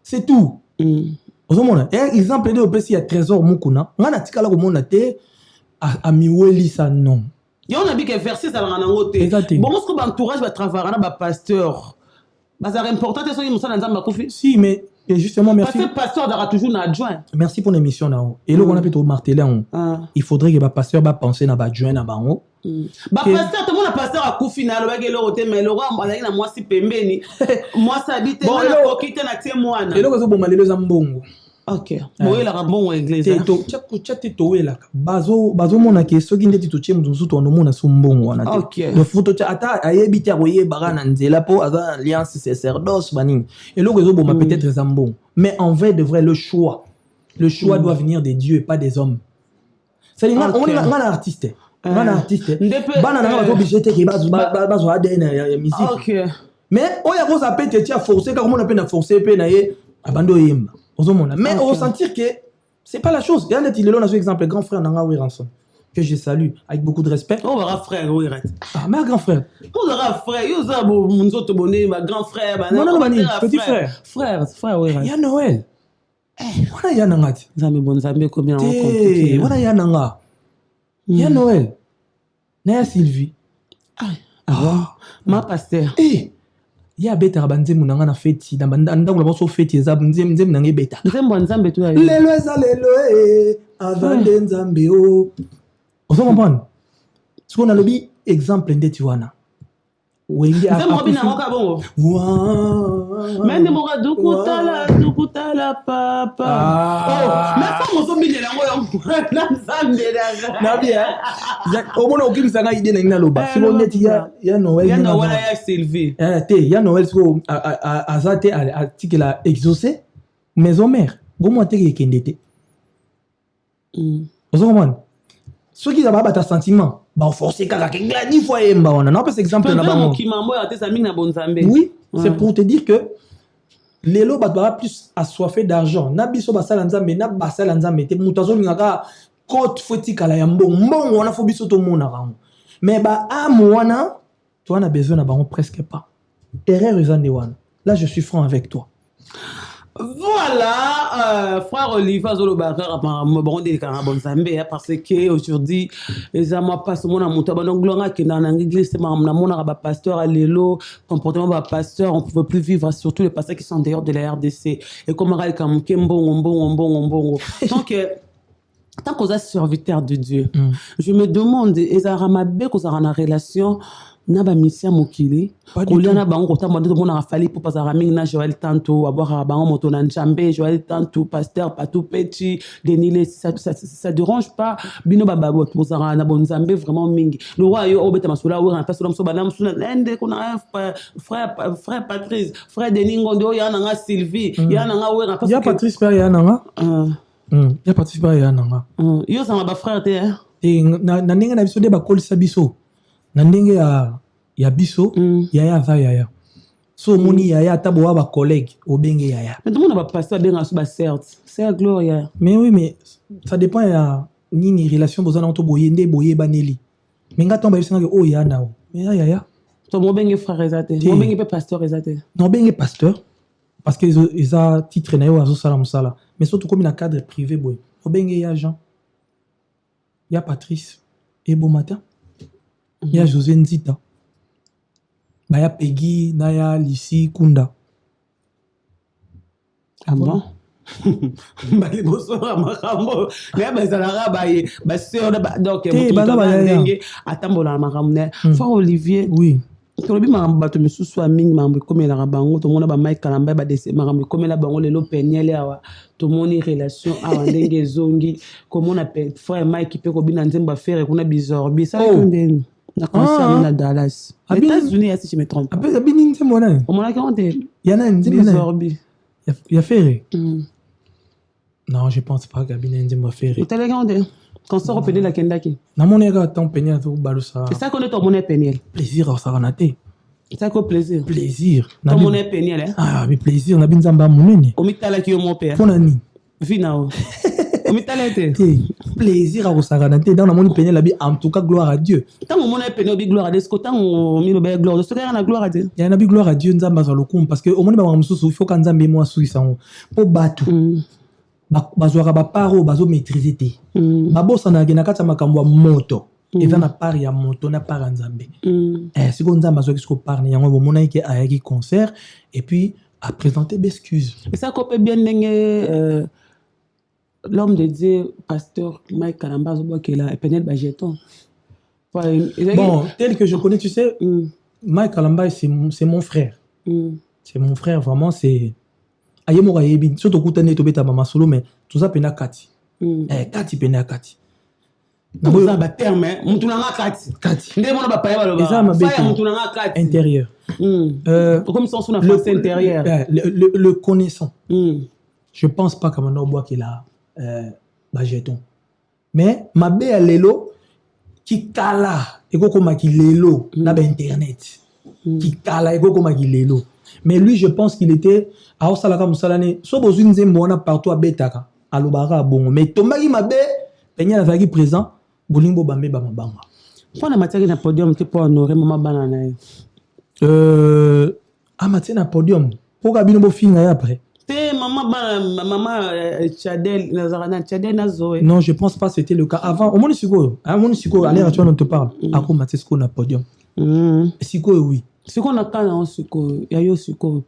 c'est tout ozomona exemple de opesi ya trésor mukuna ngana tikala komona te a miwelisa non yo na bi que verset ça la nango te bon moi ce que entourage va travailler na ba pasteur bazar important te so yi musana nzamba kufi si mais justement merci parce que pasteur dara toujours na adjoint merci pour l'émission na et là on a plutôt martelé il faudrait que ba pasteur ba penser na ba adjoint na bango ba pasteur tout le monde pasteur a kufi na lobaki le roté mais le roi azali na moi si pembeni moi ça habite na kokite na tie mwana et là ko bomba lelo za mbongo ok boye la bon église to chati to wela bazo mona ke soki ndeti to chemu nzusu to no mona sumbongo wana te le photo ata ayebi ta koye bagana nzela po aza alliance sacerdoce baning et là ko zo bomba peut-être za mbongo mais en vrai de vrai le choix doit venir des dieux et pas des hommes c'est on est artiste bana na ba obligé te ke bazo ADN ya musique ok mais oya ko ça peut te forcer ka komona pe na forcer pe na ye abando yemba mais on sentir que c'est pas la chose. Il y a un exemple, grand frère Nanga Wiranson, que je salue avec beaucoup de respect. On va frère, oui, ah, mais grand frère. On va frère, il y a mon autre bonnet, ma grand frère, non, petit frère. Frère, oui. Il y a Noël. Voilà, il y a Nanga. Zame bon, zame combien on compte. Voilà, il y a Nanga. Il y a Noël. Naya Sylvie. Ah, ma pasteur. Ya beta banzemu nanga na feti na banda ngula boso feti eza nzemu nanga beta nzembo nzambe tu lelo eza lelo avande nzambe o ozo comprendre ce qu'on a lobi exemple ndeti wana Wengi a mais ne moka dukutala papa oh mais ça mo so binela ngo na nzambe na bien au moins aucune sanga idée na loba si on est ya Noël ya Sylvie te ya Noël so azate article la exaucé maison mère gomo te ke kendete ozoman ceux qui ont pas sentiment bah forcer kaka ke gladi fois emba wana non parce exemple na bango oui c'est pour te dire que les lots doivent plus assoiffé d'argent na biso basala nzambe na basala nzambe te mutazo ngaka côte foti kala ya mbongo wana fo biso to mona rango mais ba amwana toi on a besoin na bango presque pas erreur ezande wana là je suis franc avec toi. Voilà, frère Olivier Azolobaka, parce que aujourd'hui, les amis passent mon amour, donc gloire qui dans l'église, c'est mon pasteur à l'élo, comportement de pasteur, on ne peut plus vivre, surtout les pasteurs qui sont d'ailleurs de la RDC. Et comme tant qu'on est serviteur de Dieu, je me demande, est-ce qu'on a une relation? Naba mission mokili kolana bango kotamba ndo mona rafali pour passer mingi na Joël Tanto aboira bango moto na Njambe Joël Tanto pasteur Patou Petit Denile ça dérange pas bino bababo pour na bonzambe vraiment mingi le roi yo obeta masula ou en face l'homme so banam suna ende kuna frère Patrice frère Deningo ndo ya nanga Sylvie ya nanga we parce que ya Patrice pa ya nanga ya Patrice pa ya nanga yo ça ma frère te na ndenge na biso de ba kolisa biso na ndenge ya biso yaya va yaya so moni yaya tabo wa ba collègue obenge yaya mais tout le monde va passer benga so ba certes c'est gloire mais oui mais ça dépend ya nini relation bozana onto boyende boye baneli mais ngata on ba bisinga o ya na mais yaya to mo benga frère ezate mo benga pe pasteur ezate non benga pasteur parce que ils a titre na yo azo sala musala mais surtout comme na cadre privé boy obenge ya Jean ya Patrice et bon matin. Il y a José Nzita. Il y a Peggy, Naya, Lissi, Kunda. Ah bon? Les bonsoir, Marambo. Les donc, attends, Maramne. Frère Olivier. Oui. Tolobi Marambo, tu me sous-sois mingi, Marambo, comme il a rabango, tout le monde a Mike Kalamba, Marambo, comme il a bango, les lopeniel, tout le monde a relation, à Wandenge Zongi, comme on appelle frère Mike qui peut combiner Nzemba faire et qu'on a bizarre. Ça, na concert na Dallas. Les États-Unis, si je me trompe pas. Abini Nzemba. On m'a raconté. Il y en a un Nzemba. Il y a Ferré. Non, je pense pas qu'Abini Nzemba Ferré. Tu as regardé? Quand ça repénait la Kendaki. Na mon ega tant peigné à tout balusa. C'est ça qu'on est ton monnaie péniel. Plaisir à Saranate. C'est ça qu'on plaisir. Plaisir. Ton monnaie péniel hein. Ah, mais plaisir na binzamba munene. Omitala ki yo mon père. Ponani. Vinao. Omitalete. Plaisir à Saranate dans la monnaie péniel la en tout cas gloire à Dieu. Tant mon monnaie péniel bi gloire à Dieu, tant on mi no be gloire. De ce qu'il y a na gloire à Dieu. Il y a na bi gloire à Dieu nzamba za lokum parce que au monde ba mususu il faut que nzambe mo asui sango. Po batu. Bazwaka baparo bazo maîtriser te babosana ke na kati ya makambo ya moto eza na part ya moto na part ya nzambe sikoyo nzambe azwaki siko part na yango bomonaki ke ayaki concert et puis a présenté d'excuses et ça qu'on peut bien ndenge l'homme de Dieu pasteur Mike Kalamba azobwakela penel bajeton bon tel que je connais tu sais Mike Kalamba c'est mon frère c'est mon frère vraiment c'est aye moko yebi so tokutani tobeta mama solo mais toza pena kati kati pena kati naboza ba terme mutu nanga kati nde mona ba paye baloba ça mutu nanga kati intérieur comme ça on a français intérieur le connaissant je pense pas comme on boit qu'il a ba jeton mais mabe ya lelo ki kala ekokoma ki lelo na ba internet ki kala ekokoma ki lelo. Mais lui, je pense qu'il était à Osalaka Moussalane. So bozun nzembo wana partout à Betaka, à Lobara bon. Mais Tomaki mabe, penya la vagi présent, bolimbo bambe bamabanga. Pour la matière na podium, tu peux honorer maman banana. Matière na podium. Pour kabino bo finga après. Te maman Chadel Nazarana Chadel Nazoé. Non, je pense pas que c'était le cas avant. Au moins siko, à l'air actuel on te parle. Ako matière na podium. Siko oui. Ce qu'on a quand on suko, yayo suko.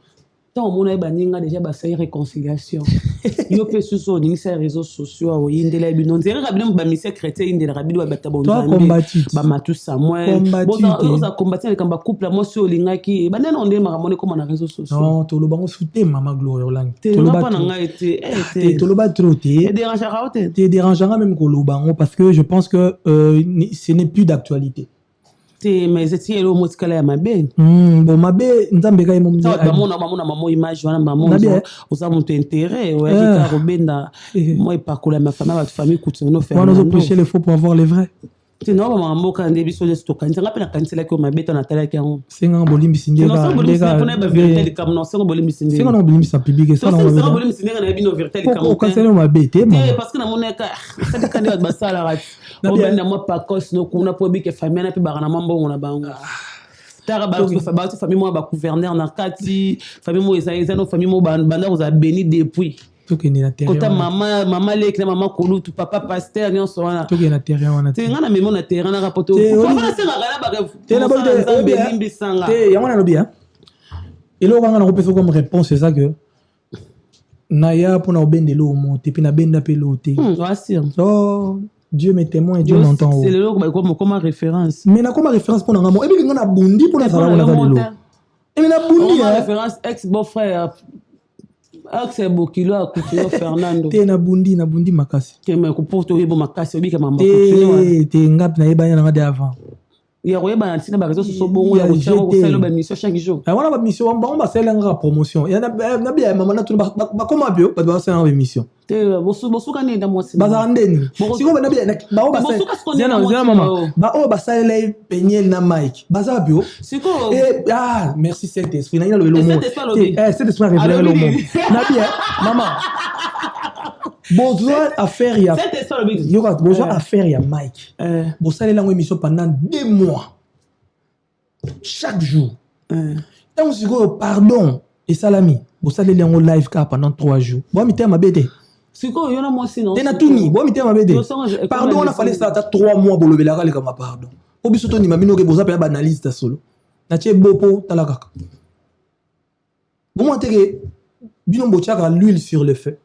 tant on a baninga déjà basai réconciliation yo pe sur ni ces réseaux sociaux yindela bino nzera kabino ba mission chrétien yindela kabino ba tabonzo ba matu Samuel boza combattre avec un couple moi sur lingaki ba nena onde makamone comme na réseaux sociaux non to lo bango soute mama Gloria Olang to lo ba nanga été to lo ba trop te dérangera même ko lo bango parce que je pense que ce n'est plus d'actualité. Mais c'est le mot que ma bé bon ma bé nzambe ka imom maman image wana maman oza monte intérêt ouais qui robenda moi pas coller ma famille couture no faire on nous prêcher les faux pour avoir les vrais sinon maman quand des biso de stock nzanga pe na kansela ko ma bé to na tala ka on senga bolimbi sindeka ndeka ba vérité comme non senga bolimbi sindeka senga no bolimbi sa public ça non senga bolimbi sindeka na bino vérité comme on kansela ma bé te parce que na moneka ça dit quand ba sala rat obenda moi pas cause no kuna po bi ke famille na pe ba na mambo na bango tara ba ko famille moi ba gouverneur na kati famille moi eza no famille moi banda vous a béni depuis tout que ni na terre kota maman lek na maman kolu tu papa pasteur nyon so wana tout que na terre wana te ngana memo na terre na rapoto fa na senga gala ba te na ba limbi sanga te yangona no bien et là on va na comme réponse c'est ça que naya pour na obendelo mo te puis na benda pe loté oh Dieu m'est témoin et Dieu m'entend. C'est le logo comme référence. Mais na comme référence pour na mo et puis ngana bundi pour na sala na kalilo. Et mais na bundi référence ex beau-frère Axel Bokilo a Coutinho Fernando. Te na bundi makasi. Te me ko porto yebo makasi obi ka mamba Coutinho. Te ngap na yeba na ngade avant. Ya royeba na tina ba réseau so bongo ya ko tshaba ko sala ba mission chaque jour. Wana ba mission on ba sala nga promotion. Ya na bien mama na tuna ba koma bio ba sala nga mission. Te bosu ka nenda mwasi. Baza ndeni. Siko ba na bien ba o ba sala. Zena mama. Ba o ba sala penyel na mic. Baza bio. Siko merci Saint-Esprit na ina lo monde. Saint-Esprit révélé le monde. Na bien maman. Besoin à faire ya. Besoin à faire ya Mike. Bon ça les langues émission pendant 2 mois. Chaque jour. Tant si go pardon et salami. Bon ça les langues live car pendant 3 jours. Bon mi ma bête. Siko yona moi sinon. Tena tuni. Bon mi ma bête. Pardon on a fallu ça 3 mois pour lever la rale comme pardon. Au biso to ni mamino ke boza pe banalise ta solo. Na tie bopo talaka. Bon moi teke bino bochaka l'huile sur le feu.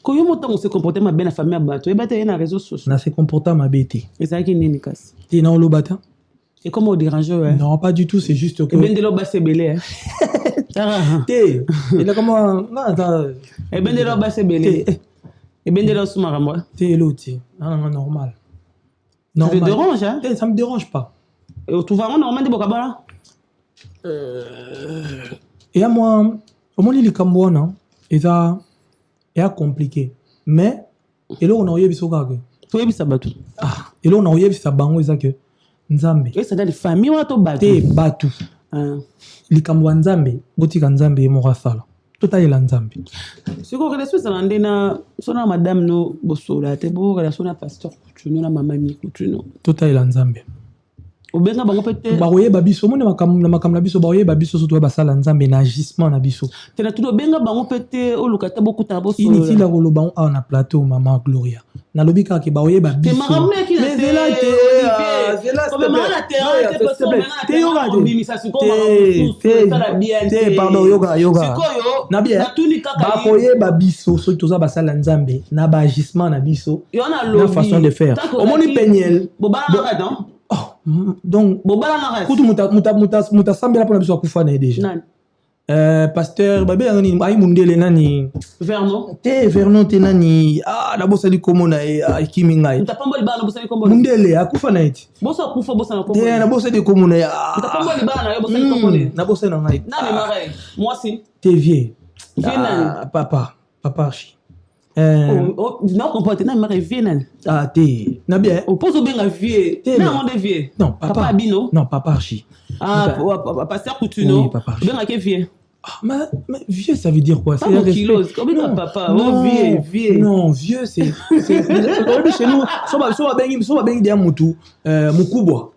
Quand on se comporte bien la famille abato, et bah t'es dans les réseaux sociaux. On se comporte ma bête. Et ça qui n'est ni casse. T'es dans le bâtard. Et comment on dérange ouais? Non, pas du tout, c'est juste que. Et ben de l'eau basse belé. T'es. Il a comment? Non, attends. Et ben de l'eau basse belé. Et ben de l'eau sous ma moi. T'es l'autre. Non, normal. Ça te dérange hein? Ça me dérange pas. Et tu vas normalement de Bokabala? Et à moi, au moins les Cambouans, et ça. C'est compliqué mais et là on a eu biso kaka toi bisa batu et là on a eu bisa bango ça que nzambe et ça dans les familles ou to batu te batu likambo nzambe botika nzambe mo rasala totalela nzambe siko relation ça ndena sona madame no bosola te bo relation na pasteur kutuno na mama mi kutuno totalela nzambe obenga bango pete baroye babiso mone makam na biso baroye babiso surtout basala nzambe na agissement na biso tena tudo benga bango pete olukata beaucoup ta boso inutile ko lo bango na plateau maman Gloria na lobi ka ke baroye babiso mais zela te pardon yoga na bien baroye babiso surtout za basala nzambe na ba agissement na biso na façon de faire omoni penyel donc kutu muta sambela pona biso akufa na déjà pasteur babe nani ai mundele nani Vernon te nani na bosa di komo na kimi ngai mutapamba libana bosa di komo mundele akufa na eti bosa akufa bosa na komo na bosa di komo na mutapamba libana yo bosa di komo na bosa na ngai nani marai moi si t'es vieux papa archi non comporte na marai vieux nani te na bien pose au benga vieux na monde vieux non papa abino non papa archi pasteur Coutuno benga ke vieux mais vieux ça veut dire quoi? C'est un kilo. Combien papa? Oh vieux. Non, vieux c'est chez nous. Soba bengi dia mutu mukubwa.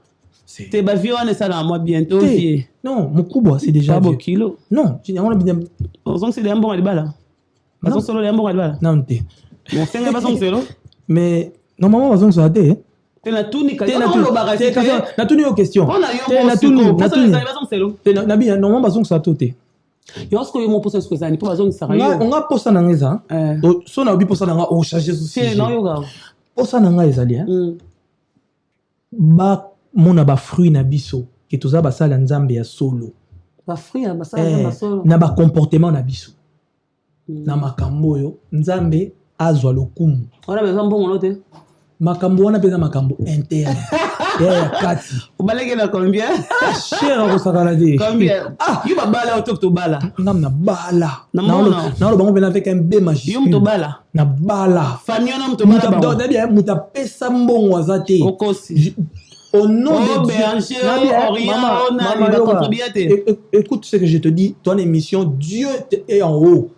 T'es ba vieux on est ça dans moi bientôt vieux. Non, mukubwa c'est déjà vieux. Kilo. Non, on a bien. On c'est des bon alibala. Bazon solo des bon alibala. Non té. Bon c'est un bazon solo. Mais normalement bazon ça té. Tena tuni ka na tuni aux questions. On a eu na tuni bazon solo. Na bien normalement bazon ça té. Yosko yo mo posa ce que ça ni pas besoin de ça. On a posa na ngeza. So na obi posa na nga o charger souci. C'est non yoga. Posa na nga ezali ba mona ba fruit na biso ke toza ba sala nzambe ya solo. Ba fruit ba sala na solo. Na ba comportement na biso. Na makambo yo nzambe azwa lokumu. On a besoin bon note. Makambo wana peza makambo interne. Kati. Obaleke na combien? Cher ko sakala de. Combien? You ba bala auto to bala. Ngam na bala. Na lo bango bena avec un B majuscule. You to bala. Na bala. Famille on to bala. Muta bien muta pesa mbongo azate. Okosi. Au nom de Dieu. Maman, écoute ce que je te dis, ton émission, Dieu est en haut.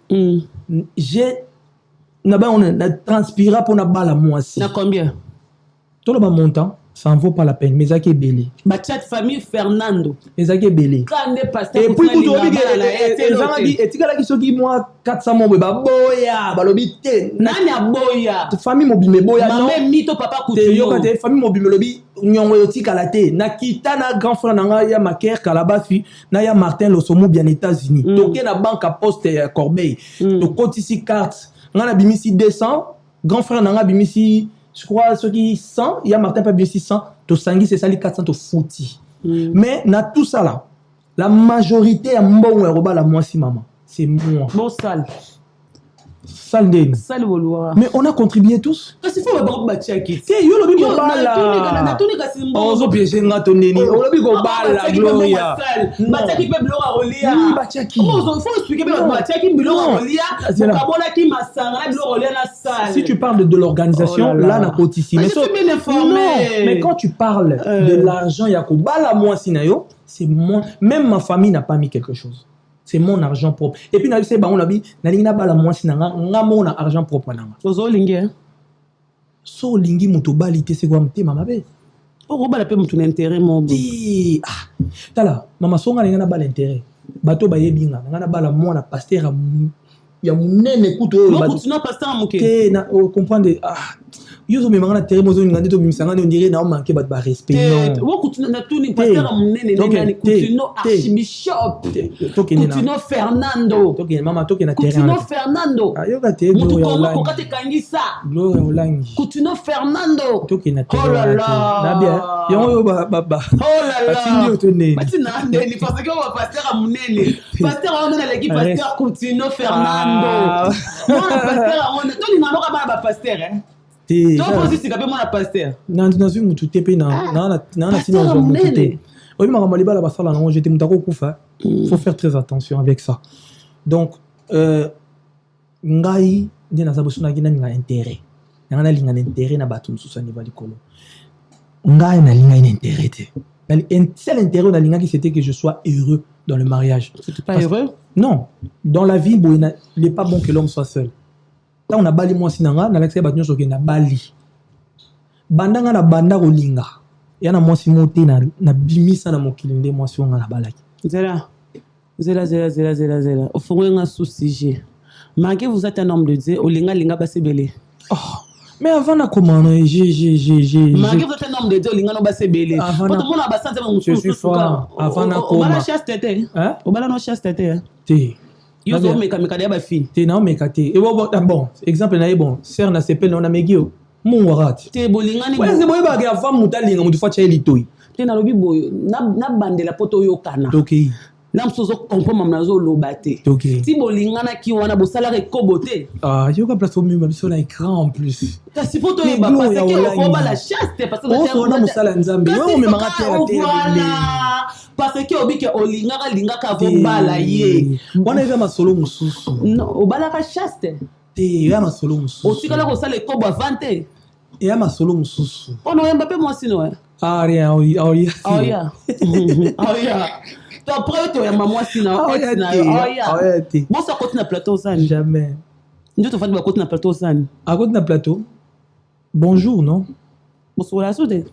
On a transpiré pour na bala moi aussi. Na combien? Tout le montant, ça en vaut pas la peine. Mais ça qui est belé. Ma chat famille Fernando. Mais ça qui est belé. Et puis pour toi, et tu as qui sont qui moi 400 mots ba boya, balobi te. Nani a boya? Famille mobile boya. Maman mito papa couture. Yo ka te famille mobile lobi nyongo yo tika te. Na kita na grand frère na ya Maker Kalabafi, na ya Martin Losomo bien États-Unis. Toké na banque à poste Corbeil. To compte ici carte. On a bimisi 200, grand frère n'a bimisi, je crois, ceux qui 100, il y a Martin pas bimisi 100, to sangi c'est ça les 400 to fouti. Mais na tout ça là, la majorité a mbon la moi si maman, c'est moi. Bon sale. Sale de. Sale vouloir. Mais on a contribué tous. Parce qu'il faut le bon bâtir qui. C'est yo le bigo bala. Na tout ni kasi mbon. On zo piéger ngato neni. O le bigo bala Gloria. Bâtir qui peut blora olia. Bâtir qui. On faut expliquer bien bâtir qui blora olia. Kabola qui masanga blora olia na salle. Si tu parles de l'organisation, là na kotisi. Mais je suis bien informé. Mais quand tu parles de l'argent yako bala moi sinayo, c'est moi. Même ma famille n'a pas mis quelque chose. C'est mon argent propre. Et puis, c'est bon, on a dit, na bala moi si nanga, mon argent propre nanga. Ozo lingi. So lingi mutobalité c'est quoi mte mama be. Oko bala pe mutu intérêt mon bon. Ti tala mama songa na bala intérêt. Bato ba yebinga na bala moi na pasteur ya munene kuto. Non continue pasteur muke. Te na comprendre Yozo me mangana terre mozo ngande to bimisanga on dirait na o manquer ba respect non. Wo continue na tout ni pasteur munene nani continue archbishop. Continue Fernando. Toke mama toke na terre. Continue Fernando. Ayoka te mutu ko kate kangisa. Gloria Olangi. Continue Fernando. Toke na terre. Oh là là. Na bien. Yo ba. Oh là là. Atindi otone. Batina ndeni parce que on pasteur munene. Pasteur on a l'équipe pasteur continue Fernando. Non pasteur on to ni ngaloka ba pasteur hein. Donc aussi c'est quand même mon pasteur. Non vu mutu te pe na sinon zo mutu te. Oui makambo libala ba sala na j'étais mutako kufa. Faut faire très attention avec ça. Donc ngai ndena za bosuna gina nga intérêt. Na linga intérêt na batu mususu ni bali kolo. Ngai na linga ina intérêt te. Un seul intérêt na linga qui c'était que je sois heureux dans le mariage. Tu pas heureux? Non, dans la vie il n'est pas bon que l'homme soit seul. Quand on a bali moi sinanga na l'accès batnyo soki na bali bandanga na banda kolinga yana moi si monte na bimisa na mokilinde moi si on na balaki zela au fond un sous-sujet malgré vous êtes un homme de Dieu olinga linga basebele mais avant na comment j'ai malgré vous êtes un homme de Dieu olinga no basebele quand tout le monde a basante je suis fort avant na comment bala chaste tete hein o bala no chaste tete te yo zo meka ya ba fille te na meka te et bon exemple na bon ser na sepel na megio mon warati te bolingani ouais c'est boy ba ga femme mutalinga mutu fa cha litoi te na lobi boyo na bandela poto yo kana okay na msozo comprendre mnazo lobate okay ti bolingana ki wana bosala ke kobote yo ka place au même sur l'écran en plus kasi poto yo ba parce que on va la chaste parce que on a musala nzambe yo me manga terre parce que obi ke olingaka lingaka vo bala ye wana eza masolo mususu non obala ka chaste te ya masolo mususu osikala ko sala ko ba vante ya masolo mususu ono yamba pe moi sino rien ya toi après toi yamba moi sino bon ça continue na plateau ça jamais ndio to fandi ba continue na plateau ça à côté na plateau bonjour non bonsoir soude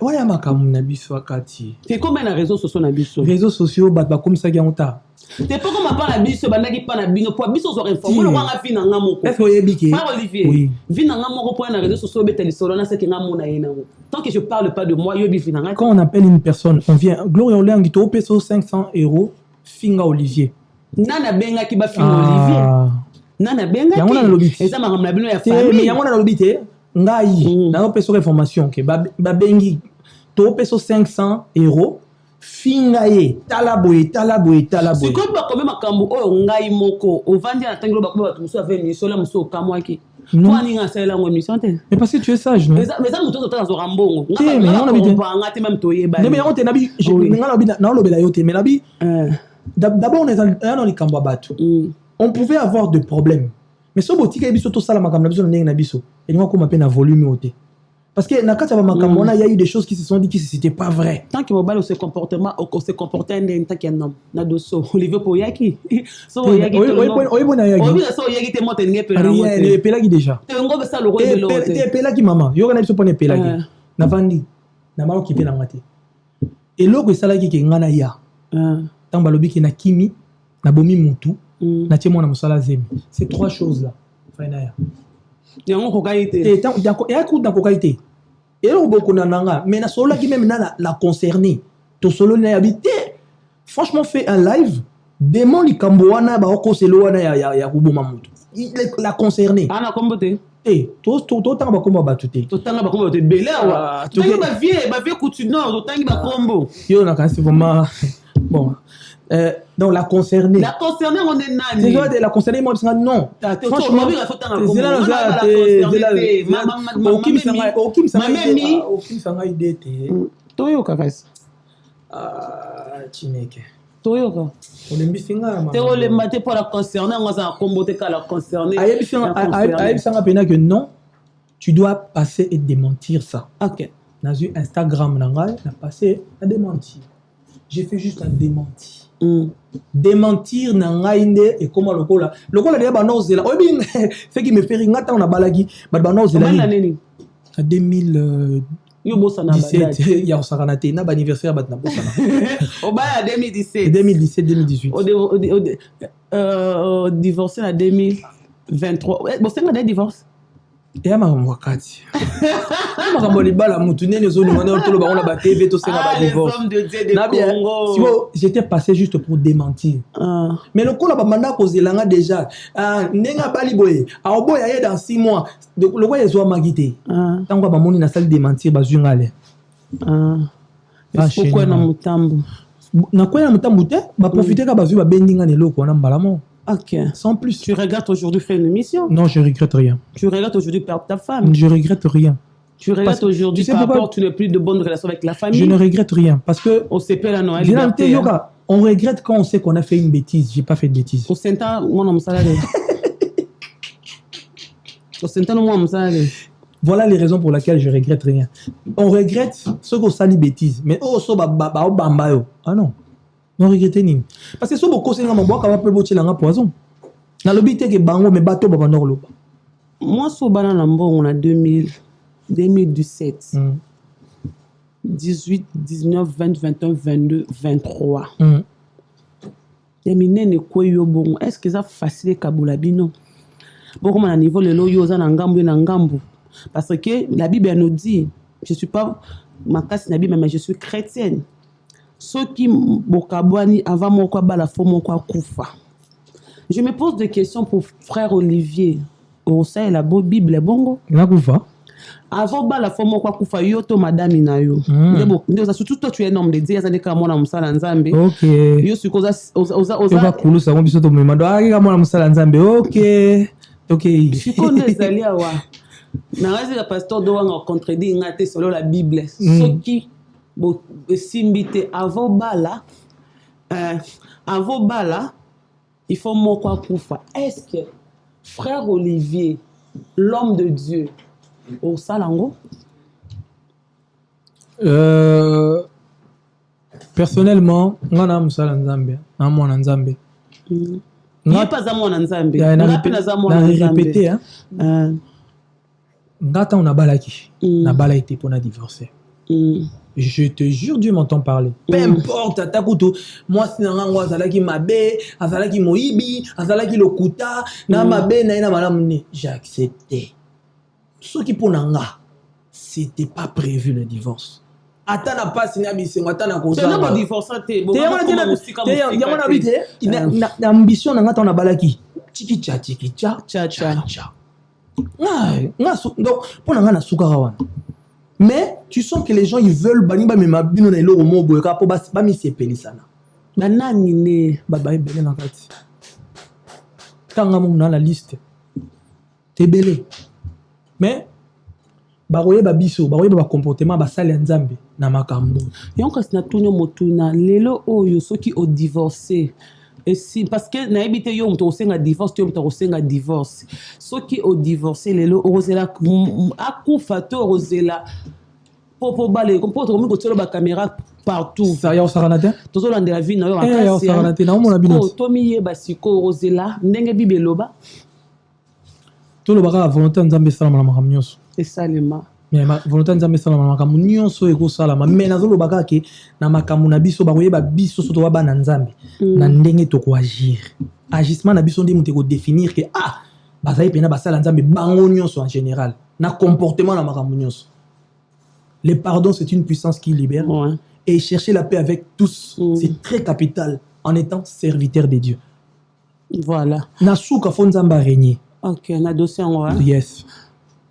waya makamu na biso akati te comme na réseaux sociaux na biso réseaux sociaux bat ba comme ça qui onta te pas comme pas na biso bandaki pas na bingo pour biso so informer le wanga fi na ngamoko est-ce que yebiki pas Olivier oui vi na ngamoko pour na réseaux sociaux beteli solo na ce que ngamona yena tant que je parle pas de moi yobi fi na quand on appelle une personne on vient Gloria Olangi to peso 500 € finga Olivier Nana benga ki ba fini Olivier. Nana benga ki. Yango na lobby. Eza makambo na bino ya Mais famille. yango na lobby te. Ngai na peso information ke ba bengi to peso 500 €. Fingaye talaboye. C'est quoi ba comme makambo oyo ngai moko ovandi na tangelo ba ko ba muso ave mission la muso kamwaki. Toi ni nga sala ngo mission te. Mais parce que tu es sage, non? Mais ça muto to tazo rambongo. Mais on a bien. Nga te même toye ba. Mais yango te nabi nga lobi na lobela yo te mais nabi d'abord on est dans les kamba batu. On pouvait avoir de problèmes. Mais so botika biso to sala makambo na biso na biso. Et ngo ko m'appelle na volume oté. Parce que na kati ya makambo il y a eu des choses qui se sont dit que c'était pas vrai. Tant que mobile se comportement on se comportait en tant qu'un homme na dosso Olivier Poyaki. So yaki to. Oyi bona yaki. Oyi so yaki te monte ngé pela. Rien, pelaki déjà. Te ngo be ça le rôle de l'autre. Te pelaki maman. Yo kana biso pone pelaki. Na vandi. Na malo ki pe na ngate. Et loko esalaki ke ngana ya. Tant balobi ki na kimi na bomi mutu na tiemo na musala zemi. Ces trois choses là. Fainaya. Yango kokaite. Et tant ya ku na kokaite. Et là, beaucoup nanga, mais na solo qui même la concerné. To solo na habité. Franchement, fait un live. Démon li kamboana ba oko selo wana ya kubo mamutu. Il la concerné. Ana kombote. Eh, to tanga ba kombo batute. To tanga ba kombo te belé wa. To ba vie couture non, to tanga ba kombo. Yo na kan c'est vraiment bon. Donc la concernée. La concernée on est nani. C'est la concernée moi non. Franchement, c'est là aucune sanga idée te. Toyo kakas. Chineke. Toyo ka. Olembi singa ma. Te olemba te pour la concernée on va comboter ka la concernée. Ayebi sanga pena que non. Tu dois passer et démentir ça. OK. Dans Instagram nanga, na passer à démentir. J'ai fait juste un démenti. Démentir nangainde et comment lokola de banozela obi fait qui me fait ringata on a balagi ba banozela ni 2000 yo bossa na 17 ya osakanate na ba anniversaire bat na bossa na o ba 2017 2018 o divorcé en 2023 bossa na divorce et à ma wakati makambo libala mutu nene zo lingono tolo ba on ba TV to senga ba divorce na bien si j'étais passé juste pour démentir mais le kola ba manda ko zelanga déjà nenga bali boye a oboya ye dans 6 mois le quoi yezo magité tango ba moni na salle démentir ba zungale pourquoi na mutambu na quoi na mutambu te ba profiter ka ba zu ba bendinga ne loko na mbalamo. Ok. Sans plus. Tu regrettes aujourd'hui faire une émission? Non, je regrette rien. Tu regrettes aujourd'hui perdre ta femme? Je regrette rien. Tu regrettes aujourd'hui par rapport tu n'as plus de bonnes relations avec la famille? Je ne regrette rien parce que on s'est fait la Noël. On regrette quand on sait qu'on a fait une bêtise. J'ai pas fait de bêtise. Au Senta, moi non salade. Au Senta non moi salade. Voilà les raisons pour lesquelles je regrette rien. On regrette ce qu'on sali bêtise, mais oh so ba bamba yo. Ah non. Non regretter ni parce que so boko senga mabwa ka pe botela nga poison na lobité ke bango me bato baba ndor loba moi so bana na mbongo na 2017 18 19 20 21 22 23 terminer ko yo bongo est-ce que ça facile kabula bino beaucoup na niveau le lo yo za na ngambu parce que la Bible nous dit je suis pas ma casse na Bible mais je suis chrétienne. Ceux qui bokabwani avant mon quoi bala fo mon quoi kufa. Je me pose des questions pour frère Olivier. Au sein la Bible bongo. La kufa. Avant bala fo mon quoi kufa yo to madame na yo. Ndebo surtout toi tu es un homme de Dieu ça n'est ka mona musala nzambe. OK. Yo sukoza oza ba kulu sa biso to mema do aki ka mona musala nzambe. OK. OK. Shikone zalia wa. Na razi la pasteur do wanga contredire ngate selon la Bible. Ceux qui simbité avant bala il faut mokwa kufa. Est-ce que frère Olivier l'homme de Dieu au salango personnellement ngana musala nzambe na mwana nzambe nga pas za mwana nzambe na répéter ngata on a balaki na bala été pour na divorcer. Je te jure, Dieu m'entend parler. Peu importe, takuto. Moi, si nango azalaki mabe, azalaki moibi, azalaki lokuta, na mabe na ina malamune, j'ai accepté. Ce qui pour nanga, c'était pas prévu le divorce. ata na pasi na bisengo ata na c'est non divorcer te bon na ambition na ngata na balaki chikicha donc pour nga na suka wana mais tu sens que les gens ils veulent bani ba mema bino na eloko mo boyeka po ba mi sepelisana na nani ne baba ebele na kati tanga mo na la liste tebele mais baroye babiso baroye ba comportement basali nzambe na makambo yonka sina tunyo motuna lelo oyo soki o divorcer et si parce que na ebite yo mto osenga divorce to mto osenga divorce soki o divorcer lelo ozela akufa to ozela popo bale ko poto ko tolo ba caméra partout ça ya osaranate tozo lande la vie na yo akasi ya osaranate na mo na bino to miye basiko ozela ndenge bibeloba to lo baka volonté nzambe sala na makambo nyonso esalema mais ma volonté nzambe sala na makambo nyonso eko sala mais nazo lo baka ke na makambo na biso bakoyeba biso soto wa bana nzambe na ndenge to ko agir agissement na biso ndi muté ko définir que bazali pena basala nzambe bango nyonso en général na comportement na makambo nyonso. Le pardon c'est une puissance qui libère et chercher la paix avec tous c'est très capital en étant serviteur de Dieu. Voilà. Na souka fo nzamba régner. OK, na dossier en ouais. Yes.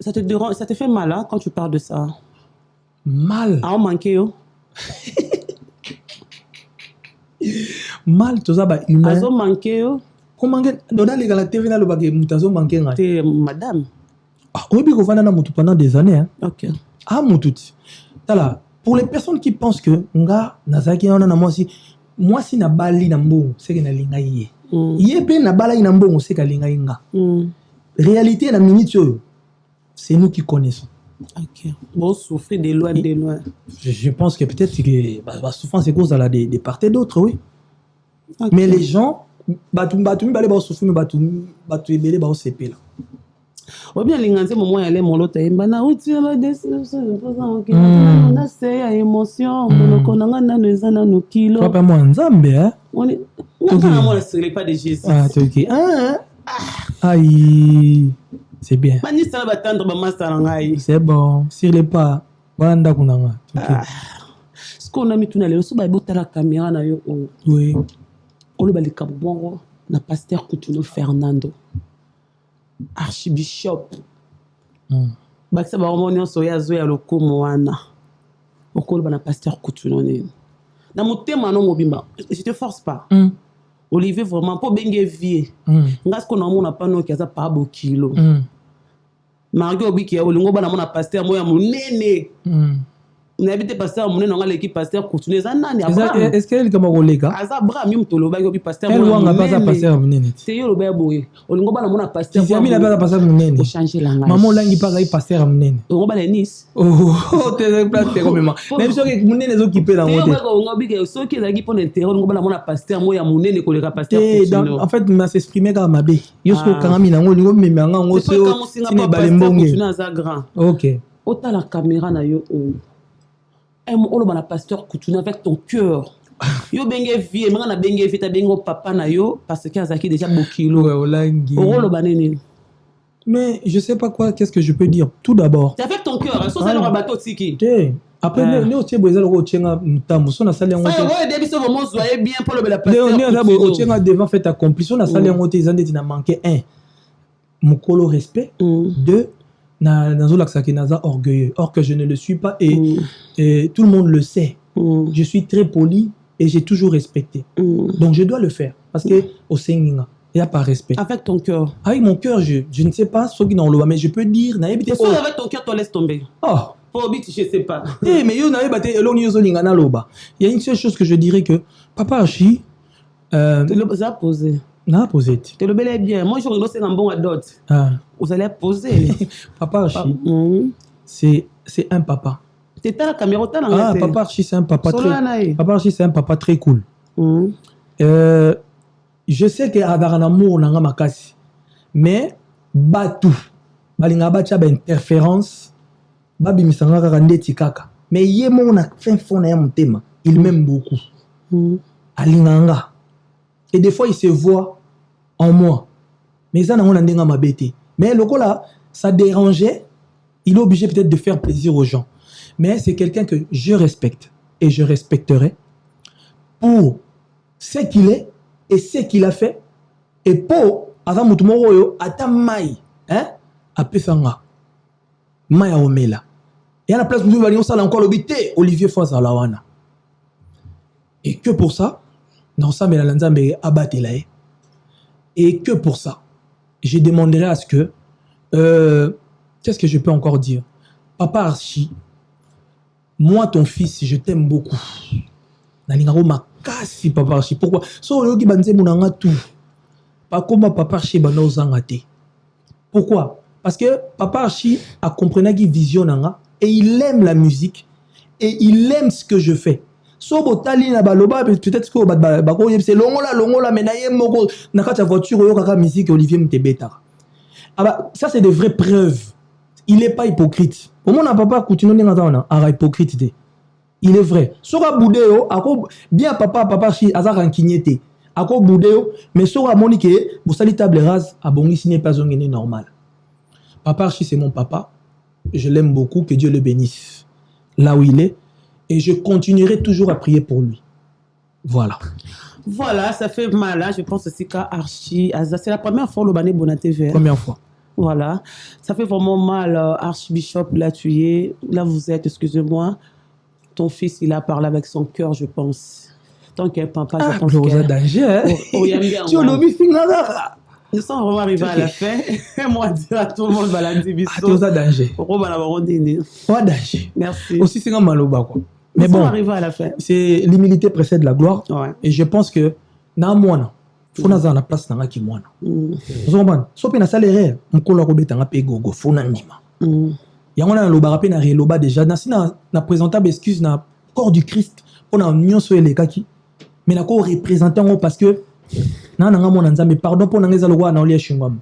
Ça te fait mal hein, quand tu parles de ça? Mal. Ah, on manquait yo. Mal, tout ça, bah, humain. Azo manqué yo. Comment dans les gars, la TV, là, le bagage, mutazo manqué. T'es madame. Ah, oui, bien qu'on va dans moutou pendant des années. Hein. OK. Ah, moutout. Tala, pour les personnes qui pensent que, nga, nazaki, on a moi, si na bali na mbongo, c'est que na linga yé. Yé pe na bala na mbongo, c'est que linga yinga. Réalité, na minute, c'est nous qui connaissons. OK. Bon, souffrir de loin, de loin. Je pense que peut-être que la souffrance est cause à la des parts et d'autres, oui. Okay. Mais les gens, batum balé ba souffrir, mais batum ebele ba CP là. Ou bien linganze moment yale molota embana uti ba décision posant OK. On a c'est émotion, monoko nanga nanu ezana no kilo. Papa moi nzambe hein. On est moi le pas de Jésus. Ah, OK. Aïe. C'est bien. C'est bon. Sur les pas. Wanda kunanga. Ce qu'on a mis tout dans le soba bota la caméra na yo. Oui. On le bali kabongo na pasteur Coutuno Fernando. Archbishop. Bakisa ba romoni so ya zo ya lokomo wana. Okolo bana pasteur Coutuno ne. Na motema no mobimba. Je te force pas. Olivier vraiment pour bengue vie. Ngas ko na mona pano ki aza pa bo kilo. Margo biki ya olingo bana mona pasteur moya munene. Na habite pasteur munene nga l'équipe pasteur Coutuno za nani Abraham. Est-ce qu'elle comme kolega? Aza Abraham mutolo ba ki pasteur moya. Elle wanga pas pasteur munene. C'est yo lo ba boye. Olingo bana mona pasteur. Si ami na pas pasteur munene. O changer la ngala. Maman langi pas pasteur munene. Olingo bana Nice. Oh, t'es place comme même. Même si que munene zo kipé dans moto. Yo nga biki so ki za ki pona intérêt olingo bana mona pasteur moya munene ko le pasteur Coutuno. En fait m'a s'exprimer comme mabe. Yo so kangami nango olingo meme ngo so tine balembonge. Coutuno za grand. OK. Ota la caméra na yo on le pasteur Coutuno avec ton cœur. Yo benge vie, manga na benge vie ta bengo papa na yo parce que azaki déjà bokilo. Mais je sais pas quoi, qu'est-ce que je peux dire. Tout d'abord. C'est avec ton cœur, so ça le bateau tiki. Après nous tie boza le tchenga mutambo so na sali yango. Ouais, début so vraiment soyez bien pour le pasteur. Nous tchenga devant fait accompli so na sali yango te izande tina manqué 1. Mukolo respect. 2 Nazolakisaki naza orgueilleux. Or que je ne le suis pas et tout le monde le sait. Je suis très poli et j'ai toujours respecté. Donc je dois le faire parce que au Senginga, il n'y a pas respect. Avec ton cœur. Avec mon cœur, je ne sais pas ce qui dans le mais je peux dire. Avec ton cœur, tu laisses tomber. Oh. Je sais pas. Mais il y a une seule chose que je dirais que Papa Archi. Tu l'as posé. Non, posé. Tu le bel bien. Moi, je suis un bon adot. Vous allez poser. Papa Archi, c'est un papa. C'est la caméra. Papa Archi, c'est un papa très. Papa Archi, c'est un papa très cool. Je sais qu'il y a un amour dans ma casse, mais batou, balinga bacha ba interférence, babi misanga kande tikaka. Mais yemo na fin fond na mon thème, il m'aime beaucoup. Alinganga. Et des fois il se voit en moi. Mais ça n'a pas ndenga mabete. Mais le coup là, ça dérangeait. Il est obligé peut-être de faire plaisir aux gens. Mais c'est quelqu'un que je respecte et je respecterai pour ce qu'il est et ce qu'il a fait. Et pour Adam Mutumoro, Ata Mai, hein, à Pesanga, Maya Omela. Et à la place, nous allons encore l'obité, Olivier Fossa Lawana. Et que pour ça, dans ça, mais la Lanzambe abatté là. Et que pour ça, je demanderai à ce que, qu'est-ce que je peux encore dire? Papa Archie, moi, ton fils, je t'aime beaucoup. Nalingaro makasi, Papa Archie. Pourquoi? So, yogi banze munanga tout. Pas comme Papa Archie bana ozangate. Pourquoi? Parce que Papa Archie a compris qu'il vision nanga et il aime la musique et il aime ce que je fais. So botali na baloba peut-être que c'est longola mais na yemoko na kata voiture yo kaka musique Olivier Mtebeta. Ah bah ça c'est des vraies preuves. Il est pas hypocrite. Au moins papa continue ngata on hypocrite de. Il est vrai. Sora boudeo ako bien papa chi azara nkinyete. Ako boudeo mais sora monique bo sali table rase abongi signé pas ngene normal. Papa chi c'est mon papa. Je l'aime beaucoup, que Dieu le bénisse là où il est. Et je continuerai toujours à prier pour lui. Voilà. Voilà, ça fait mal. Hein? Je pense aussi qu'à Archie, c'est la première fois le Bané Bonaté vert. Première fois. Voilà. Ça fait vraiment mal. Archbishop l'a tué. Là, vous êtes, excusez-moi. Ton fils, il a parlé avec son cœur, je pense. Tant qu'il n'y a papa, je pense qu'il y a danger. Hein? Tu nous sommes vraiment arrivés à la fin. Moi, dire à tout le monde, Balandi Bisso. Danger. Merci. Aussi, c'est un maloba, quoi. Mais bon, à la fin. C'est l'humilité précède la gloire. Ouais. Et je pense que na moi, faut na la place na ki moi. Zoman, so pe na salaire, mkola ko betanga pe gogo, faut na ndima. Ya ngona loba rapé na reloba déjà na présentable excuse na corps du Christ pour na union so ele kaki. Mais na ko représentant parce que na nga mona nzambe pardon pour na ngeza lwa na olia shingam.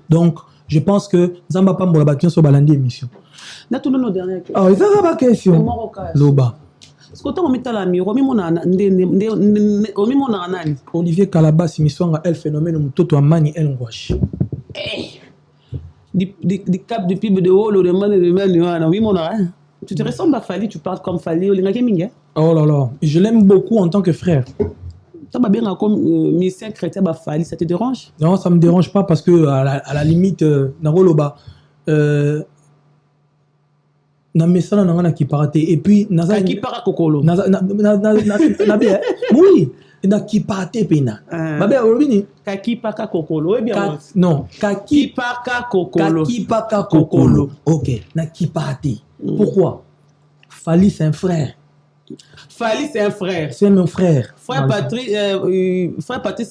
Donc je pense que Zamba Pambola Bakion sur Balandi émission. Na tout nos dernières questions. Ah, ça va question. Loba. Est-ce que tu as mis la miro, Olivier Calabas, Miswanga, El Phénomène, Moutoto Amani, El Ngwash. Du cap du PIB de haut, le demande, oui, mon âme. Tu te ressembles à Fali, tu parles comme Fali, oh là là, je l'aime beaucoup en tant que frère. Tu as bien comme ministère chrétien, Fali, ça te dérange? Non, ça ne me dérange pas parce que, à la limite, Naroloba, na mesana na ngana kiparate et puis naza kipara kokolo na bien oui na kiparate pena babe olobini kakipaka kokolo bien non kakipaka kokolo OK na kiparate pourquoi Fali c'est un frère c'est mon frère Patrice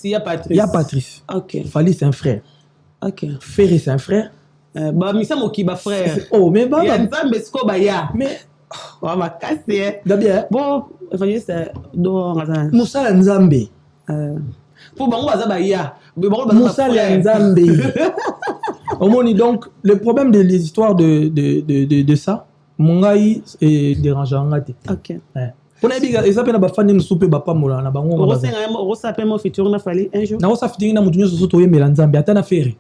il y a Patrice OK Fali c'est un frère OK Ferré c'est un frère misa mokiba frère oh mais baba ya nzambe siko baya mais on va casser d'abord bon evangeliste do ngata musala nzambe pour bango baza baya musala nzambe omoni donc le problème des histoires de ça mongai est dérangeant ngati OK on a dit ça pena ba fandi musupe ba pamola na bango on s'appelle mon futur na fali un jour na on s'affiti na mutunyo soso toyemela nzambe atana fere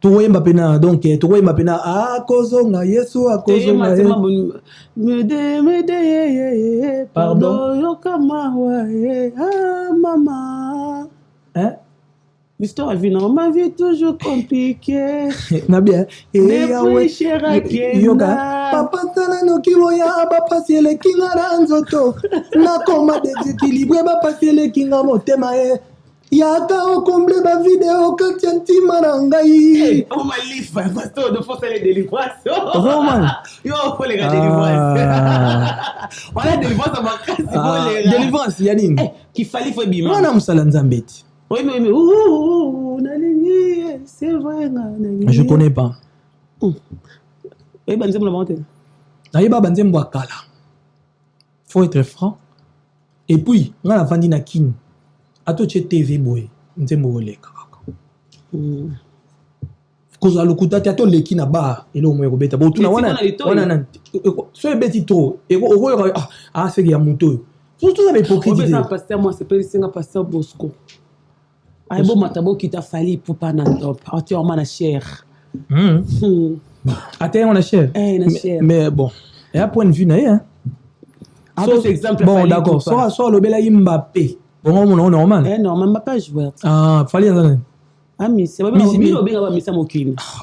toyemba pena donc toyemba pena akozonga Yesu akozonga mede pardon yokama wa maman l'histoire vie non ma vie toujours compliquée na bien yoga papa tana no kiboya ba pasiele kinga ranzoto na koma déséquilibré ba pasiele kinga motema yaka okomble ba vidéo que tienti marangai oh my life pasteur de forcer les délivrances Roman yo faut les gars délivrance voilà délivrance ma casse les délivrance yanine qu'il fallait faut bima wana musala nzambeti oui mais c'est vrai je connais pas et banzem la monte nayeba banzem bwa kala faut être franc et puis ngana vandi na kin ato che TV boy nzembo oleka koza lokuta te ato leki na ba elo mo ekobeta bo tuna wana so ebeti trop eko c'est ya moto tout ça hypocrite ça pasteur moi c'est pas singa pasteur Bosco ay bo matabo kita fali pour pas na top ati o mana cher Attends, on a cher. Mais bon, il y a un point de vue, hein. Bon, d'accord. Soit le bel Mbappé. Bon, on normal. Non, même pas joueur. Ah, fallait ça. Ah, mais c'est pas bien.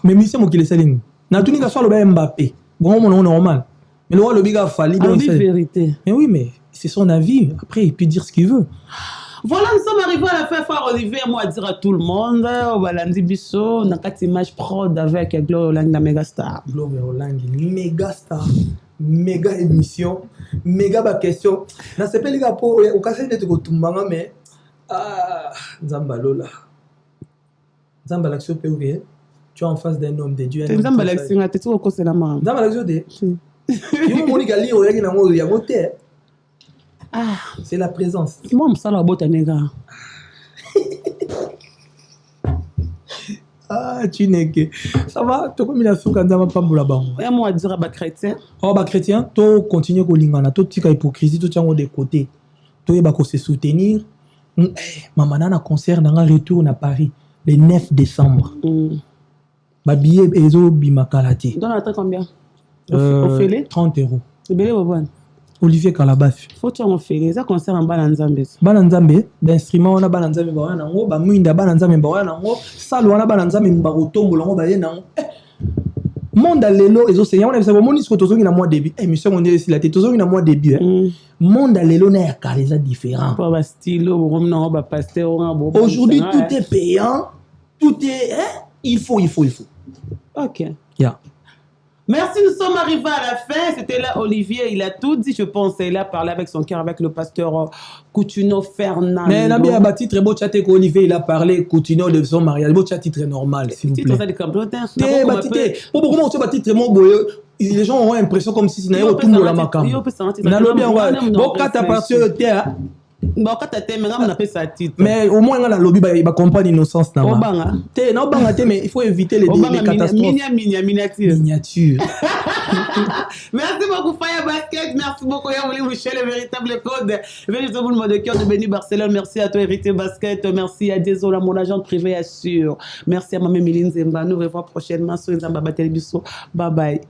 Mais Missy Mokile Saline. N'a tout ni qu'à soit le bel Mbappé. Bon, on normal. Mais le roi le big a fallu. C'est la vérité. Mais oui, mais c'est son avis. Après, il peut dire ce qu'il veut. Voilà, nous sommes arrivés à la fin. Frère Olivier, moi, dire à tout le monde, on va lundi bisso, on a 4 images prod avec Gloria Olang, la méga star. Gloria Olang, méga star, méga émission, méga question. Dans ce pays, au cas où tu es mais Nzamba Lola. Nzamba l'action peut ouvrir. Tu es en face d'un homme de Dieu. Nzamba l'action, tu es tout au côté de la main. Nzamba l'action, tu es. Ah, c'est la présence. Moi, je suis la botte à néga. Ah, tu n'es que. Ça va, tu as comme il a fait quand on pas pour la banque. Et moi, dire à chrétien. Oh, bah chrétien, tu continues à lingana, tu as hypocrisie, tu as de côté. Tu as se soutenir. Maman a un concert dans un retour à Paris le 9 décembre. Ma billet est au Bimakalati. Donne la combien? 30 €. C'est bien, bon. Olivier Calabaf. Faut que tu en fasses. Ça concerne Balanzambe. Balanzambe, l'instrument on a Balanzambe ba na ngo, ba mwinda Balanzambe ba na ngo, salo wana Balanzambe ba rotombo lango ba ye na ngo. Monde lelo ezo senya on a besoin moni ce tozongi na mois début. Monsieur mon Dieu, si la tête tozongi na mois début. Monde lelo na ya caresa différent. Pas stylo, on ba pasteur, on ba. Aujourd'hui tout est payant, tout est il faut. OK. Yeah. Merci, nous sommes arrivés à la fin. C'était là Olivier, il a tout dit, je pense. Il a parlé avec son cœur, avec le pasteur Coutinho Fernando. Mais Nabi a bâti très beau chaté qu'Olivier, il a parlé Coutinho de son mariage. Beau chaté très normal, s'il vous plaît. C'est ça des complémentaires. Comment tu bâti très bon boyeux? Les gens ont l'impression comme si c'était tout le monde à ma cam. Bon, quand tu as parti au terre. Mais au moins, la lobby va comprendre l'innocence. Mais il faut éviter les catastrophes. Miniature. Merci beaucoup, Fire Basket. Merci beaucoup, Yaouli Michel, le véritable code. Venez au monde de cœur de Béni Barcelone. Merci à toi, Hérité Basket. Merci à Désolé, mon agent privé assure. Merci à Maman Méline Zemba. Nous revoilà prochainement sur Nzamba Télévision. Bye bye.